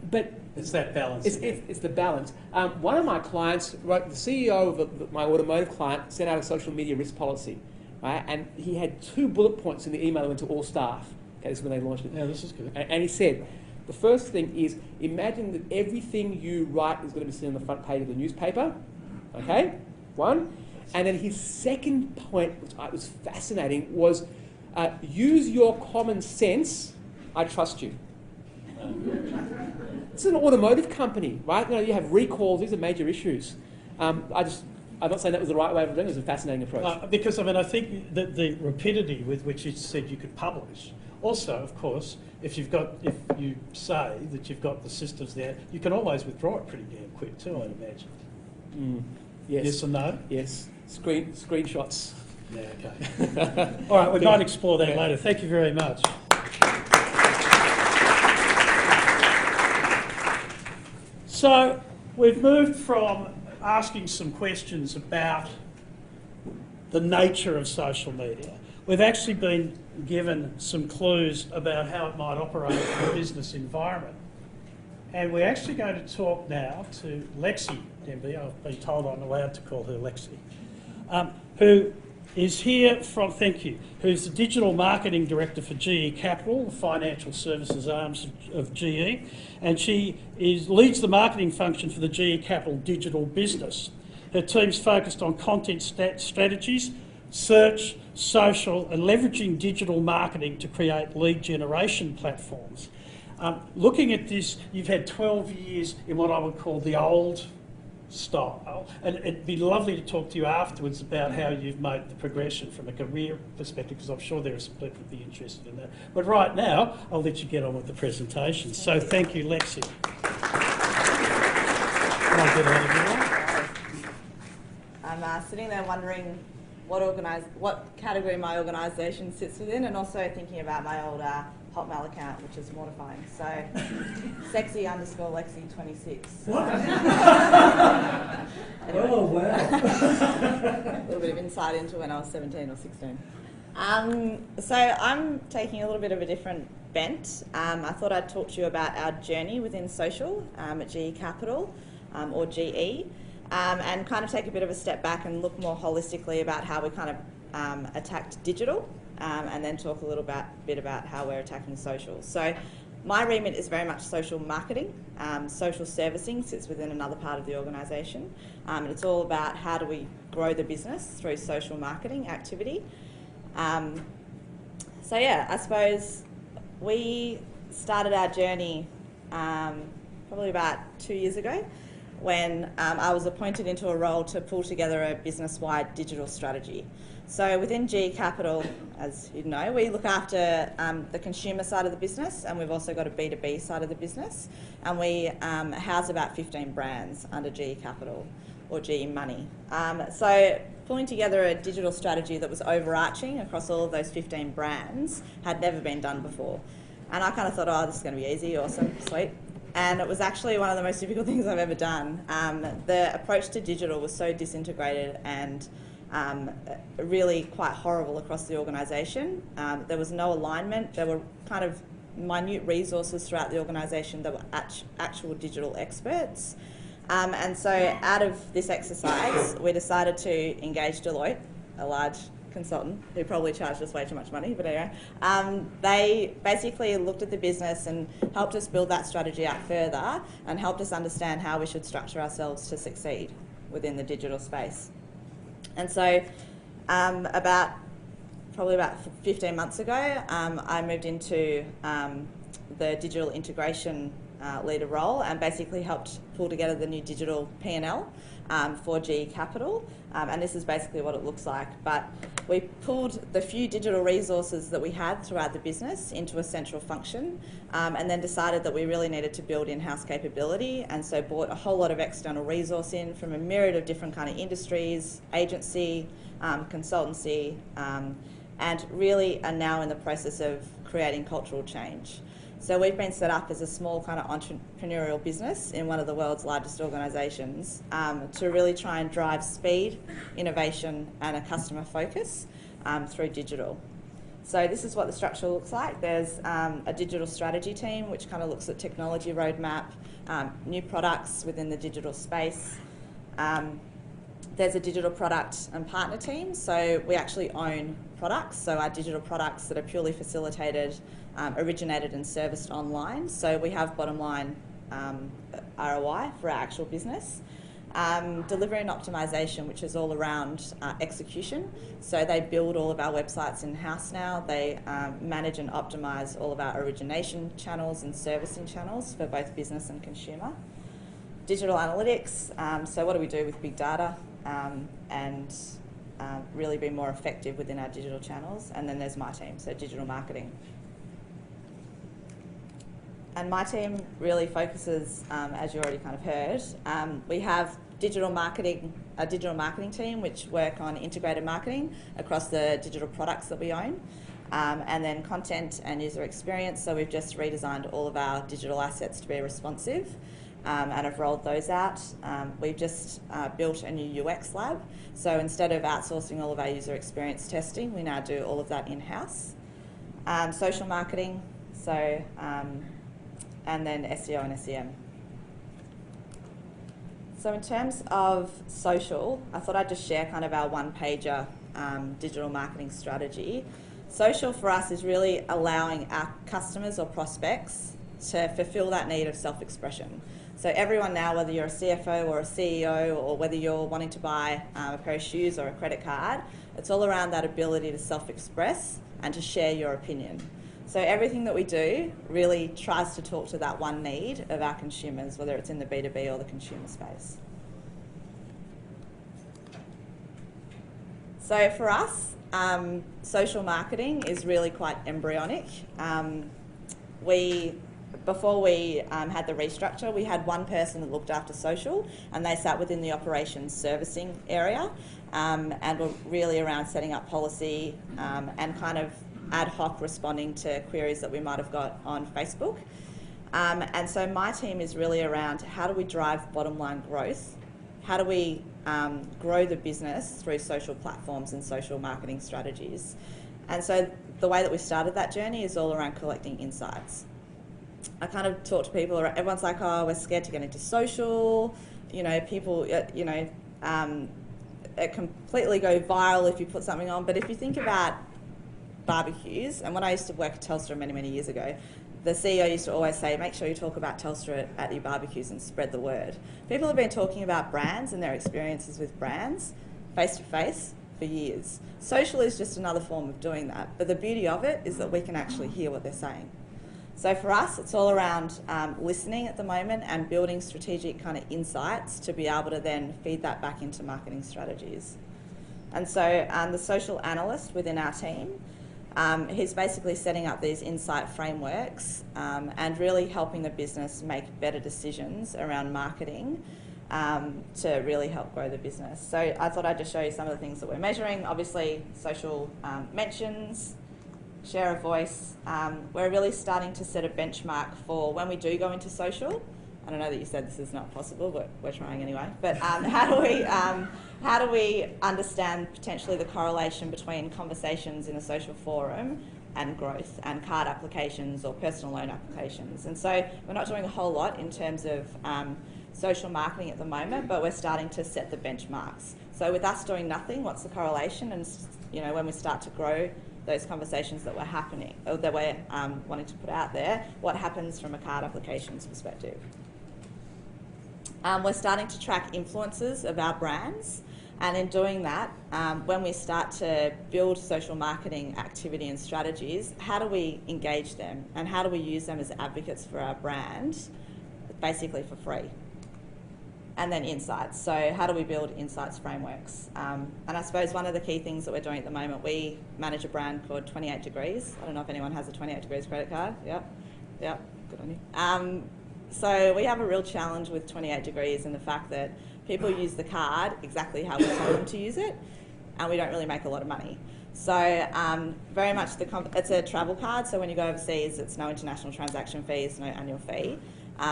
But it's that balance. It's the balance. One of my clients, the CEO of my automotive client, sent out a social media risk policy, right? And he had 2 bullet points in the email that went to all staff. Okay, this is when they launched it. Yeah, this is good. And he said, the first thing is, imagine that everything you write is going to be seen on the front page of the newspaper. Okay, one. And then his second point, which was fascinating, was use your common sense. I trust you. It's an automotive company, right? You have recalls. These are major issues. I'm not saying that was the right way of doing it. It was a fascinating approach. Because I think that the rapidity with which you said you could publish. Also, of course, if you say that you've got the systems there, you can always withdraw it pretty damn quick too, I'd imagine. Yes. Yes or no? Yes. Screenshots. Yeah, okay. All right, we might explore that later. Thank you very much. So we've moved from asking some questions about the nature of social media. We've actually been given some clues about how it might operate in a business environment. And we're actually going to talk now to Lexi Denby. I've been told I'm allowed to call her Lexi, who is here from, thank you, who's the Digital Marketing Director for GE Capital, the financial services arms of GE, and she leads the marketing function for the GE Capital digital business. Her team's focused on content strategies, search, social, and leveraging digital marketing to create lead generation platforms. Looking at this, you've had 12 years in what I would call the old style, and it'd be lovely to talk to you afterwards about how you've made the progression from a career perspective, because I'm sure there are some people who'd be interested in that. But right now, I'll let you get on with the presentation. So thank you, Lexi. I'm sitting there wondering what category my organisation sits within, and also thinking about my old Hotmail account, which is mortifying. So, sexy_Lexi26. Anyway. Oh, wow. A little bit of insight into when I was 17 or 16. So I'm taking a little bit of a different bent. I thought I'd talk to you about our journey within social at GE Capital, or GE, and kind of take a bit of a step back and look more holistically about how we kind of attacked digital. And then talk a little bit about how we're attacking social. So my remit is very much social marketing. Social servicing sits within another part of the organisation. And it's all about how do we grow the business through social marketing activity. So yeah, I suppose we started our journey probably about 2 years ago, when I was appointed into a role to pull together a business-wide digital strategy. So within GE Capital, as you know, we look after the consumer side of the business, and we've also got a B2B side of the business, and we house about 15 brands under GE Capital, or GE Money. So pulling together a digital strategy that was overarching across all of those 15 brands had never been done before. And I kind of thought, oh, this is going to be easy, awesome, sweet. And it was actually one of the most difficult things I've ever done. The approach to digital was so disintegrated and really quite horrible across the organisation. There was no alignment. There were kind of minute resources throughout the organisation that were actual digital experts. And so out of this exercise, we decided to engage Deloitte, a large consultant who probably charged us way too much money, but anyway. They basically looked at the business and helped us build that strategy out further, and helped us understand how we should structure ourselves to succeed within the digital space. And so probably about 15 months ago, I moved into the digital integration leader role, and basically helped pull together the new digital P&L for GE Capital. And this is basically what it looks like. But we pulled the few digital resources that we had throughout the business into a central function, and then decided that we really needed to build in-house capability, and so brought a whole lot of external resource in from a myriad of different kind of industries, agency, consultancy, and really are now in the process of creating cultural change. So we've been set up as a small kind of entrepreneurial business in one of the world's largest organisations to really try and drive speed, innovation and a customer focus through digital. So this is what the structure looks like. There's a digital strategy team which kind of looks at technology roadmap, new products within the digital space. There's a digital product and partner team, so we actually own products, so our digital products that are purely facilitated, originated and serviced online. So we have bottom line ROI for our actual business. Delivery and optimization, which is all around execution. So they build all of our websites in-house now. They manage and optimize all of our origination channels and servicing channels for both business and consumer. Digital analytics, so what do we do with big data and really be more effective within our digital channels. And then there's my team, so digital marketing. And my team really focuses, as you already kind of heard, we have a digital marketing team which work on integrated marketing across the digital products that we own, and then content and user experience. So we've just redesigned all of our digital assets to be responsive, and have rolled those out. We've just built a new UX lab. So instead of outsourcing all of our user experience testing, we now do all of that in-house. Social marketing, so and then SEO and SEM. So in terms of social, I thought I'd just share kind of our one-pager digital marketing strategy, social for us is really allowing our customers or prospects to fulfill that need of self-expression. So everyone now, whether you're a CFO or a CEO, or whether you're wanting to buy a pair of shoes or a credit card, it's all around that ability to self-express and to share your opinion. So everything that we do really tries to talk to that one need of our consumers, whether it's in the B2B or the consumer space. So for us, social marketing is really quite embryonic. Before we had the restructure, we had one person that looked after social, and they sat within the operations servicing area, and were really around setting up policy and kind of ad hoc responding to queries that we might have got on Facebook. And so my team is really around how do we drive bottom line growth? How do we grow the business through social platforms and social marketing strategies? And so the way that we started that journey is all around collecting insights. I kind of talk to people, everyone's like, oh, we're scared to get into social, people, it completely go viral if you put something on. But if you think about barbecues, and when I used to work at Telstra many, many years ago, the CEO used to always say, make sure you talk about Telstra at your barbecues and spread the word. People have been talking about brands and their experiences with brands face-to-face for years. Social is just another form of doing that, but the beauty of it is that we can actually hear what they're saying. So for us, it's all around listening at the moment and building strategic kind of insights to be able to then feed that back into marketing strategies. And so the social analyst within our team, he's basically setting up these insight frameworks and really helping the business make better decisions around marketing to really help grow the business. So I thought I'd just show you some of the things that we're measuring. Obviously, social mentions, share of voice. We're really starting to set a benchmark for when we do go into social. I don't know that you said this is not possible, but we're trying anyway. But how do we understand potentially the correlation between conversations in a social forum and growth and card applications or personal loan applications? And so we're not doing a whole lot in terms of social marketing at the moment, but we're starting to set the benchmarks. So with us doing nothing, what's the correlation? And when we start to grow those conversations that were happening, or that we're wanting to put out there, what happens from a card applications perspective? We're starting to track influences of our brands, and in doing that, when we start to build social marketing activity and strategies, how do we engage them and how do we use them as advocates for our brand, basically for free? And then insights. So how do we build insights frameworks? And I suppose one of the key things that we're doing at the moment, we manage a brand called 28 Degrees. I don't know if anyone has a 28 Degrees credit card. Yep, good on you. So we have a real challenge with 28 Degrees in the fact that people use the card exactly how we tell them to use it, and we don't really make a lot of money. So very much it's a travel card, so when you go overseas, it's no international transaction fees, no annual fee.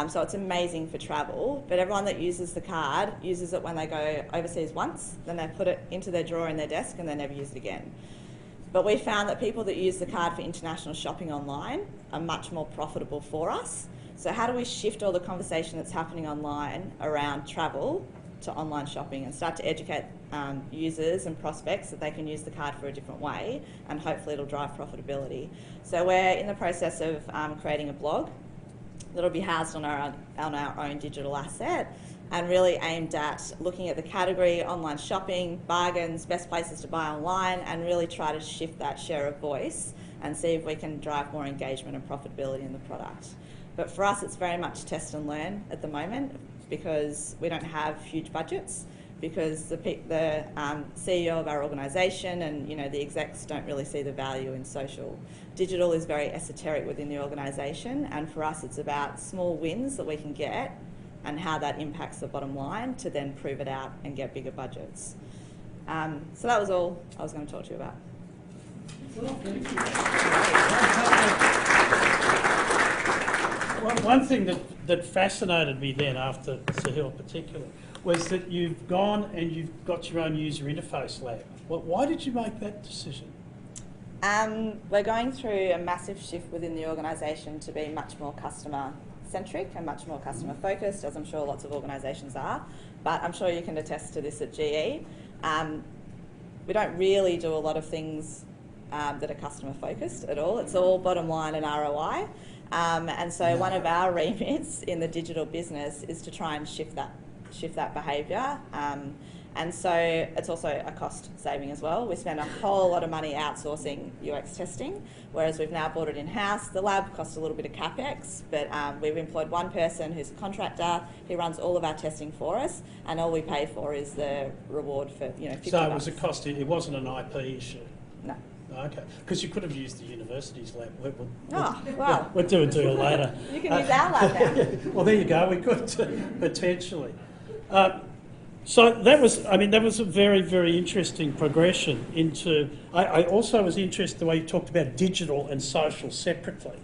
So it's amazing for travel, but everyone that uses the card uses it when they go overseas once, then they put it into their drawer in their desk and they never use it again. But we found that people that use the card for international shopping online are much more profitable for us. So how do we shift all the conversation that's happening online around travel to online shopping and start to educate users and prospects that they can use the card for a different way, and hopefully it'll drive profitability. So we're in the process of creating a blog that'll be housed on our own digital asset and really aimed at looking at the category, online shopping, bargains, best places to buy online, and really try to shift that share of voice and see if we can drive more engagement and profitability in the product. But for us, it's very much test and learn at the moment because we don't have huge budgets, because the CEO of our organisation and the execs don't really see the value in social. Digital is very esoteric within the organisation, and for us it's about small wins that we can get and how that impacts the bottom line to then prove it out and get bigger budgets. So that was all I was going to talk to you about. One thing that fascinated me then after Sahil in particular was that you've gone and you've got your own user interface lab. Why did you make that decision? We're going through a massive shift within the organisation to be much more customer-centric and much more customer-focused, as I'm sure lots of organisations are. But I'm sure you can attest to this at GE. we don't really do a lot of things that are customer focused at all. It's all bottom line and ROI. And so one of our remits in the digital business is to try and shift that behaviour. And so it's also a cost saving as well. We spend a whole lot of money outsourcing UX testing, whereas we've now brought it in-house. The lab costs a little bit of CapEx, but we've employed one person who's a contractor. He runs all of our testing for us, and all we pay for is the reward for, $50. So it was a cost, it wasn't an IP issue? No. Okay, because you could have used the university's lab. We'll do a deal later. You can use our lab now. Well, there you go. We could potentially. So that was a very, very interesting progression into. I also was interested the way you talked about digital and social separately,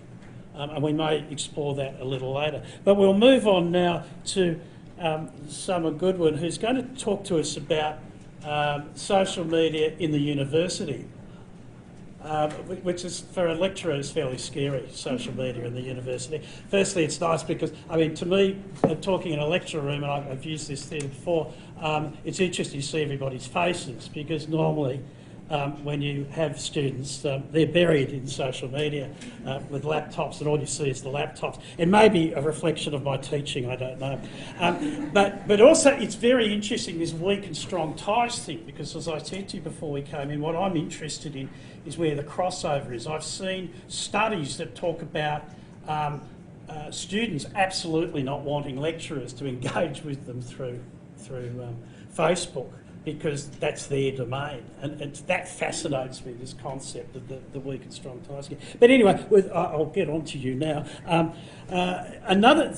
and we may explore that a little later. But we'll move on now to Summer Goodwin, who's going to talk to us about social media in the university. Which is, for a lecturer, is fairly scary, social media in the university. Firstly, it's nice because, to me, talking in a lecture room, and I've used this theatre before, it's interesting to see everybody's faces, because normally when you have students, they're buried in social media with laptops, and all you see is the laptops. It may be a reflection of my teaching, I don't know. But also it's very interesting, this weak and strong ties thing, because as I said to you before we came in, what I'm interested in is where the crossover is. I've seen studies that talk about students absolutely not wanting lecturers to engage with them through Facebook, because that's their domain. And that fascinates me, this concept of the weak and strong ties. But anyway, I'll get on to you now. Another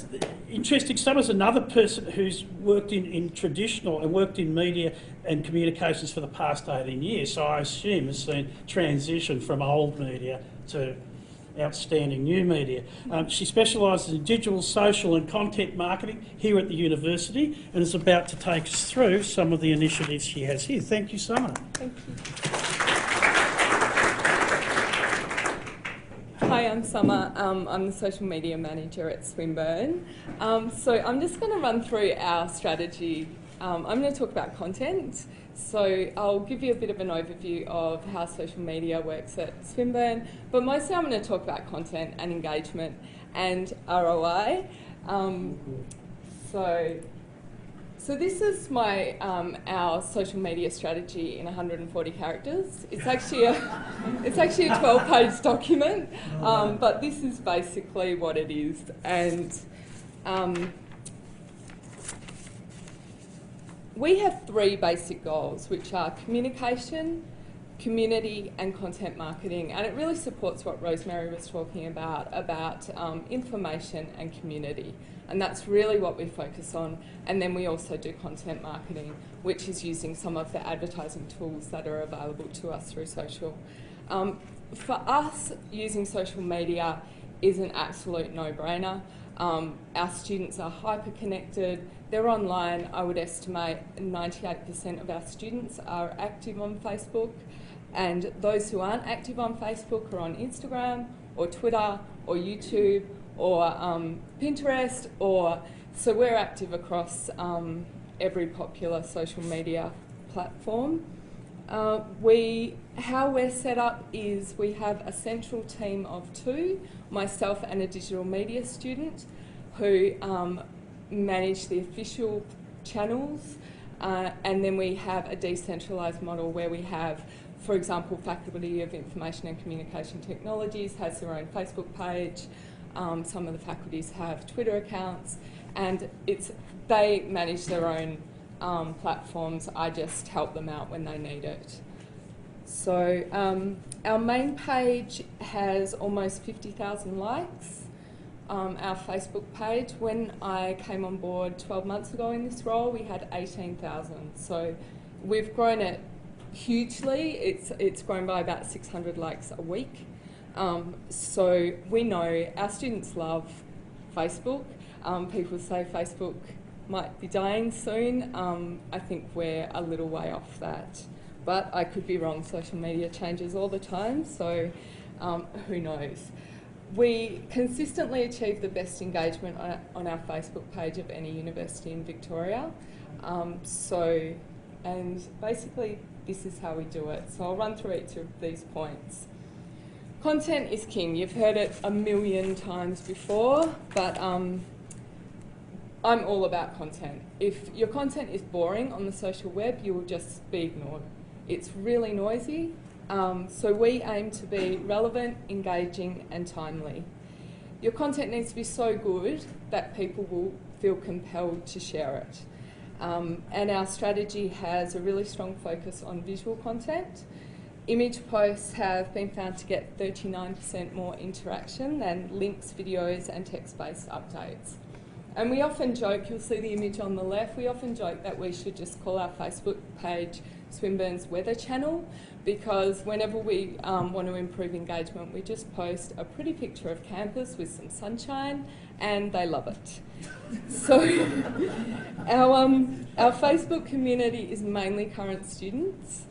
interesting stuff is another person who's worked in traditional and worked in media and communications for the past 18 years. So I assume has seen transition from old media to outstanding new media. She specialises in digital, social and content marketing here at the university, and is about to take us through some of the initiatives she has here. Thank you, Summer. Thank you. Hi, I'm Summer. I'm the social media manager at Swinburne. So I'm just going to run through our strategy. I'm going to talk about content. So I'll give you a bit of an overview of how social media works at Swinburne, but mostly I'm going to talk about content and engagement and ROI. So this is my our social media strategy in 140 characters. It's actually a 12-page document, but this is basically what it is. And we have three basic goals, which are communication, community and content marketing, and it really supports what Rosemary was talking about information and community, and that's really what we focus on. And then we also do content marketing, which is using some of the advertising tools that are available to us through social. For us, using social media is an absolute no-brainer. Our students are hyper-connected, they're online. I would estimate 98% of our students are active on Facebook, and those who aren't active on Facebook are on Instagram or Twitter or YouTube or Pinterest, so we're active across every popular social media platform. How we're set up is we have a central team of two, myself and a digital media student, who manage the official channels, and then we have a decentralised model where we have, for example, Faculty of Information and Communication Technologies has their own Facebook page, some of the faculties have Twitter accounts, and they manage their own platforms. I just help them out when they need it. So our main page has almost 50,000 likes. Our Facebook page, when I came on board 12 months ago in this role, we had 18,000. So we've grown it hugely. It's grown by about 600 likes a week. So we know our students love Facebook. People say Facebook might be dying soon. I think we're a little way off that, but I could be wrong. Social media changes all the time, so who knows. We consistently achieve the best engagement on our Facebook page of any university in Victoria. And basically this is how we do it. So I'll run through each of these points. Content is king. You've heard it a million times before, but I'm all about content. If your content is boring on the social web, you will just be ignored. It's really noisy, so we aim to be relevant, engaging and timely. Your content needs to be so good that people will feel compelled to share it. And our strategy has a really strong focus on visual content. Image posts have been found to get 39% more interaction than links, videos and text-based updates. And we often joke, you'll see the image on the left, we often joke that we should just call our Facebook page Swinburne's Weather Channel, because whenever we want to improve engagement, we just post a pretty picture of campus with some sunshine and they love it. So our Facebook community is mainly current students.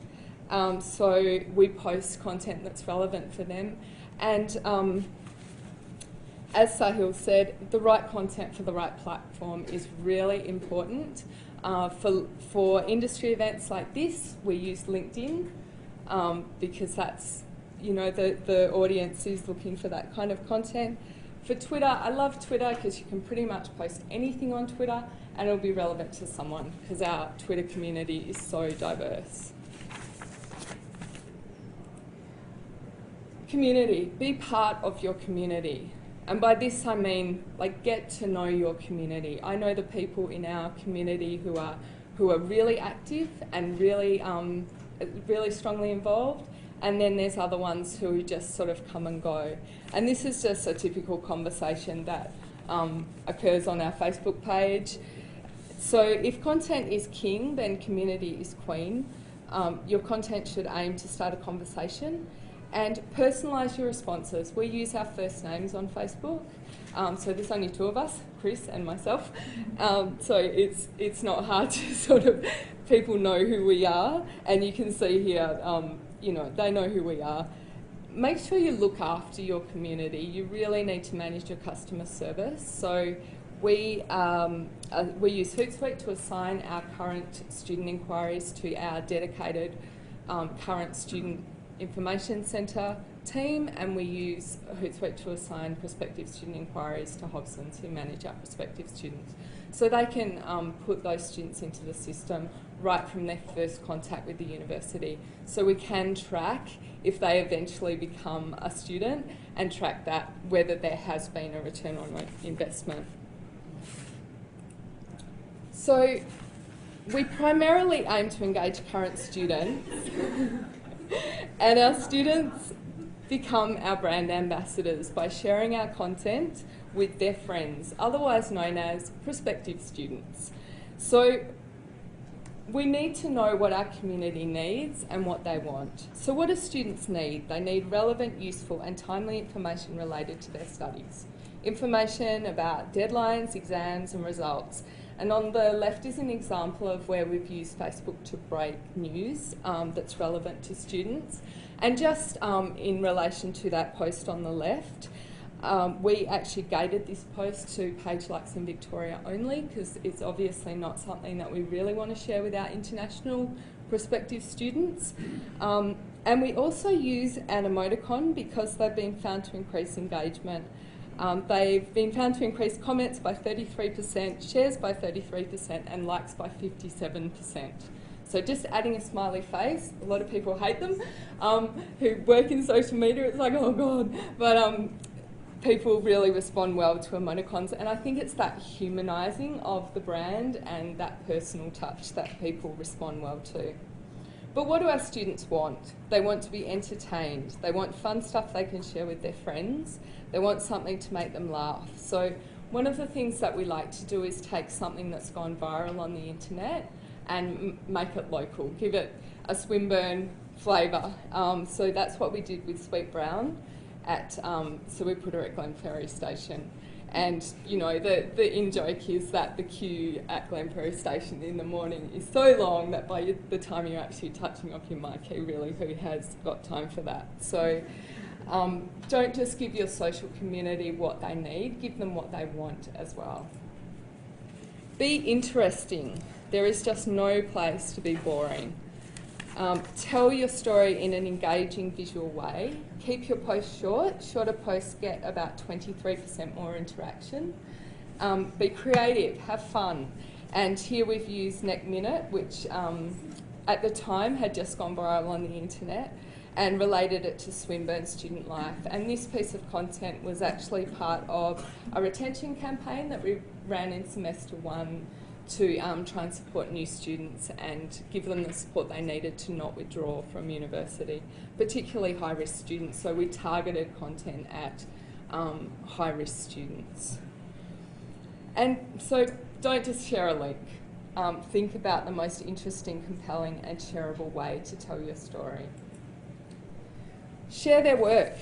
So we post content that's relevant for them. And as Sahil said, the right content for the right platform is really important. For industry events like this, we use LinkedIn because that's, you know, the audience is looking for that kind of content. For Twitter, I love Twitter because you can pretty much post anything on Twitter and it'll be relevant to someone because our Twitter community is so diverse. Community, be part of your community. And by this I mean, like, get to know your community. I know the people in our community who are really active and really strongly involved, and then there's other ones who just sort of come and go. And this is just a typical conversation that occurs on our Facebook page. So if content is king, then community is queen. Your content should aim to start a conversation and personalise your responses. We use our first names on Facebook, so there's only two of us, Chris and myself. So it's not hard to sort of, people know who we are, and you can see here, you know, they know who we are. Make sure you look after your community. You really need to manage your customer service. So we use Hootsuite to assign our current student inquiries to our dedicated current student information centre team, and we use Hootsuite to assign prospective student inquiries to Hobsons, who manage our prospective students. So they can put those students into the system right from their first contact with the university. So we can track if they eventually become a student and track that, whether there has been a return on investment. So we primarily aim to engage current students and our students become our brand ambassadors by sharing our content with their friends, otherwise known as prospective students. So we need to know what our community needs and what they want. So what do students need? They need relevant, useful and timely information related to their studies. Information about deadlines, exams and results. And on the left is an example of where we've used Facebook to break news that's relevant to students. And just in relation to that post on the left, we actually gated this post to page likes in Victoria only, because it's obviously not something that we really want to share with our international prospective students. And we also use an emoticon because they've been found to increase engagement. They've been found to increase comments by 33%, shares by 33% and likes by 57%. So just adding a smiley face, a lot of people hate them, who work in social media, it's like, oh God. But people really respond well to emoticons, and I think it's that humanising of the brand and that personal touch that people respond well to. But what do our students want? They want to be entertained. They want fun stuff they can share with their friends. They want something to make them laugh. So one of the things that we like to do is take something that's gone viral on the internet and make it local, give it a Swinburne flavour. So that's what we did with Sweet Brown. So we put her at Glenferrie Station. And, you know, the in-joke is that the queue at Glenferrie Station in the morning is so long that by the time you're actually touching off your marquee, really, who has got time for that? So don't just give your social community what they need, give them what they want as well. Be interesting. There is just no place to be boring. Tell your story in an engaging visual way. Keep your posts short. Shorter posts get about 23% more interaction. Be creative, have fun. And here we've used Neck Minute, which at the time had just gone viral on the internet, and related it to Swinburne student life. And this piece of content was actually part of a retention campaign that we ran in semester 1 to try and support new students and give them the support they needed to not withdraw from university, particularly high-risk students. So we targeted content at high-risk students. And so don't just share a link. Think about the most interesting, compelling and shareable way to tell your story. Share their work.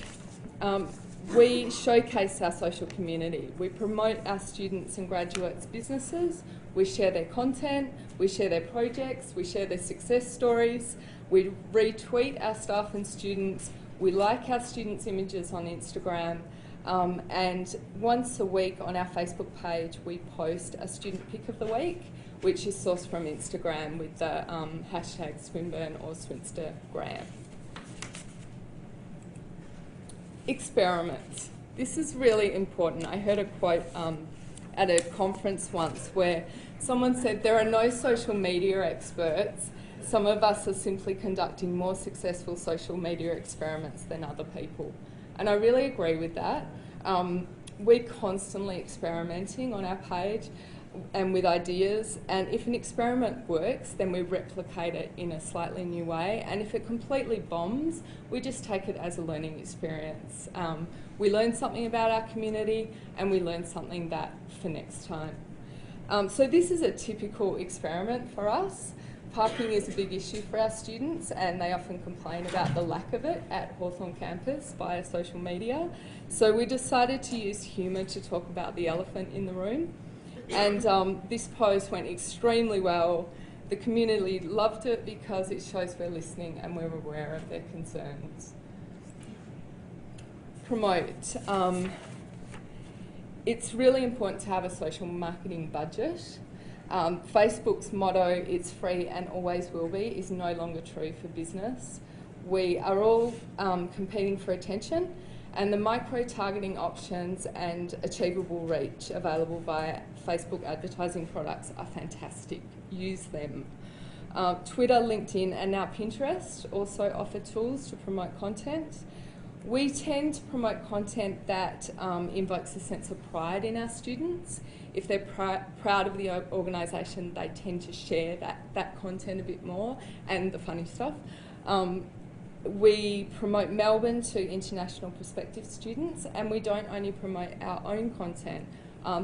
We showcase our social community. We promote our students and graduates' businesses. We share their content. We share their projects. We share their success stories. We retweet our staff and students. We like our students' images on Instagram. And once a week on our Facebook page, we post a student pick of the week, which is sourced from Instagram with the hashtag Swinburne or Swinstergram. Experiments. This is really important. I heard a quote at a conference once where someone said, there are no social media experts. Some of us are simply conducting more successful social media experiments than other people. And I really agree with that. We're constantly experimenting on our page and with ideas, and if an experiment works, then we replicate it in a slightly new way, and if it completely bombs, we just take it as a learning experience. We learn something about our community, and we learn something that for next time. So this is a typical experiment for us. Parking is a big issue for our students, and they often complain about the lack of it at Hawthorn campus via social media. So we decided to use humour to talk about the elephant in the room. And this post went extremely well. The community loved it because it shows we're listening and we're aware of their concerns. Promote. It's really important to have a social marketing budget. Facebook's motto, it's free and always will be, is no longer true for business. We are all competing for attention, and the micro-targeting options and achievable reach available via Facebook advertising products are fantastic. Use them. Twitter, LinkedIn and now Pinterest also offer tools to promote content. We tend to promote content that invokes a sense of pride in our students. If they're proud of the organisation, they tend to share that content a bit more, and the funny stuff. We promote Melbourne to international prospective students, and we don't only promote our own content.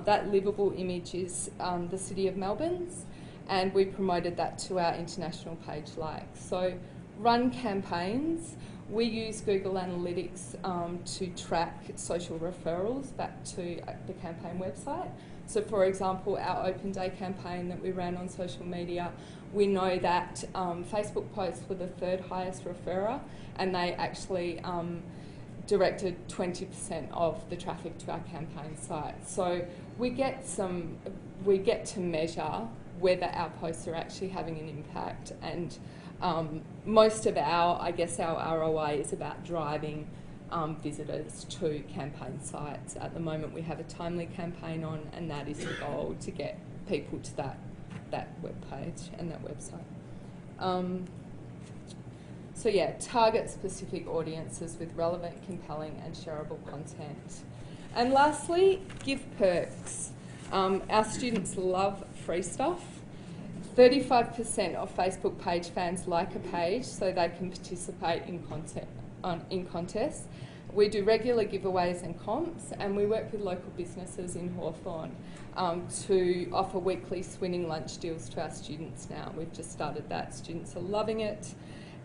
That livable image is the City of Melbourne's, and we promoted that to our international page likes. So run campaigns. We use Google Analytics to track social referrals back to the campaign website. So for example, our Open Day campaign that we ran on social media, we know that Facebook posts were the 3rd highest referrer, and they actually directed 20% of the traffic to our campaign site. So we get to measure whether our posts are actually having an impact, and most of our ROI is about driving visitors to campaign sites. At the moment we have a timely campaign on, and that is the goal, to get people to that web page and that website. So yeah, target specific audiences with relevant, compelling and shareable content. And lastly, give perks. Our students love free stuff. 35% of Facebook page fans like a page so they can participate in contests. We do regular giveaways and comps, and we work with local businesses in Hawthorn to offer weekly swinning lunch deals to our students now. We've just started that. Students are loving it.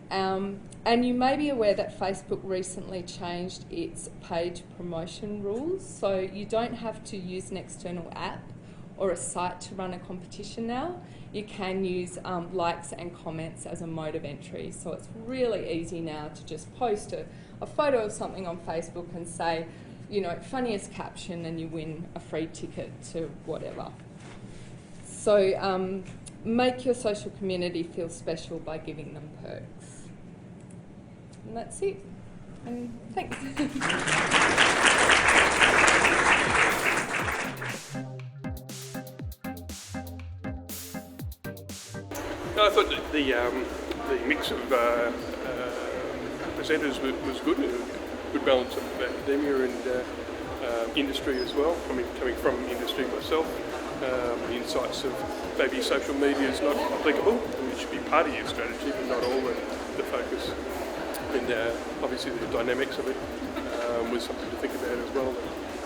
And you may be aware that Facebook recently changed its page promotion rules, so you don't have to use an external app or a site to run a competition now. You can use likes and comments as a mode of entry, so it's really easy now to just post a photo of something on Facebook and say, you know, funniest caption, and you win a free ticket to whatever. So make your social community feel special by giving them perks. And that's it. And thanks. I thought that the mix of presenters was good, a good balance of academia and industry as well. I mean, coming from industry myself, the insights of maybe social media is not applicable, and it should be part of your strategy, but not all the focus. And obviously the dynamics of it was something to think about as well.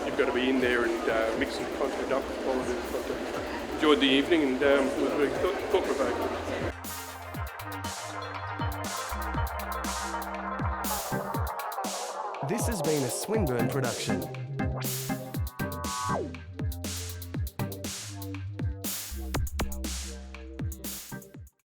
You've got to be in there and mixing the content up, qualitative content. Enjoyed the evening and was very thought-provoking. This has been a Swinburne production.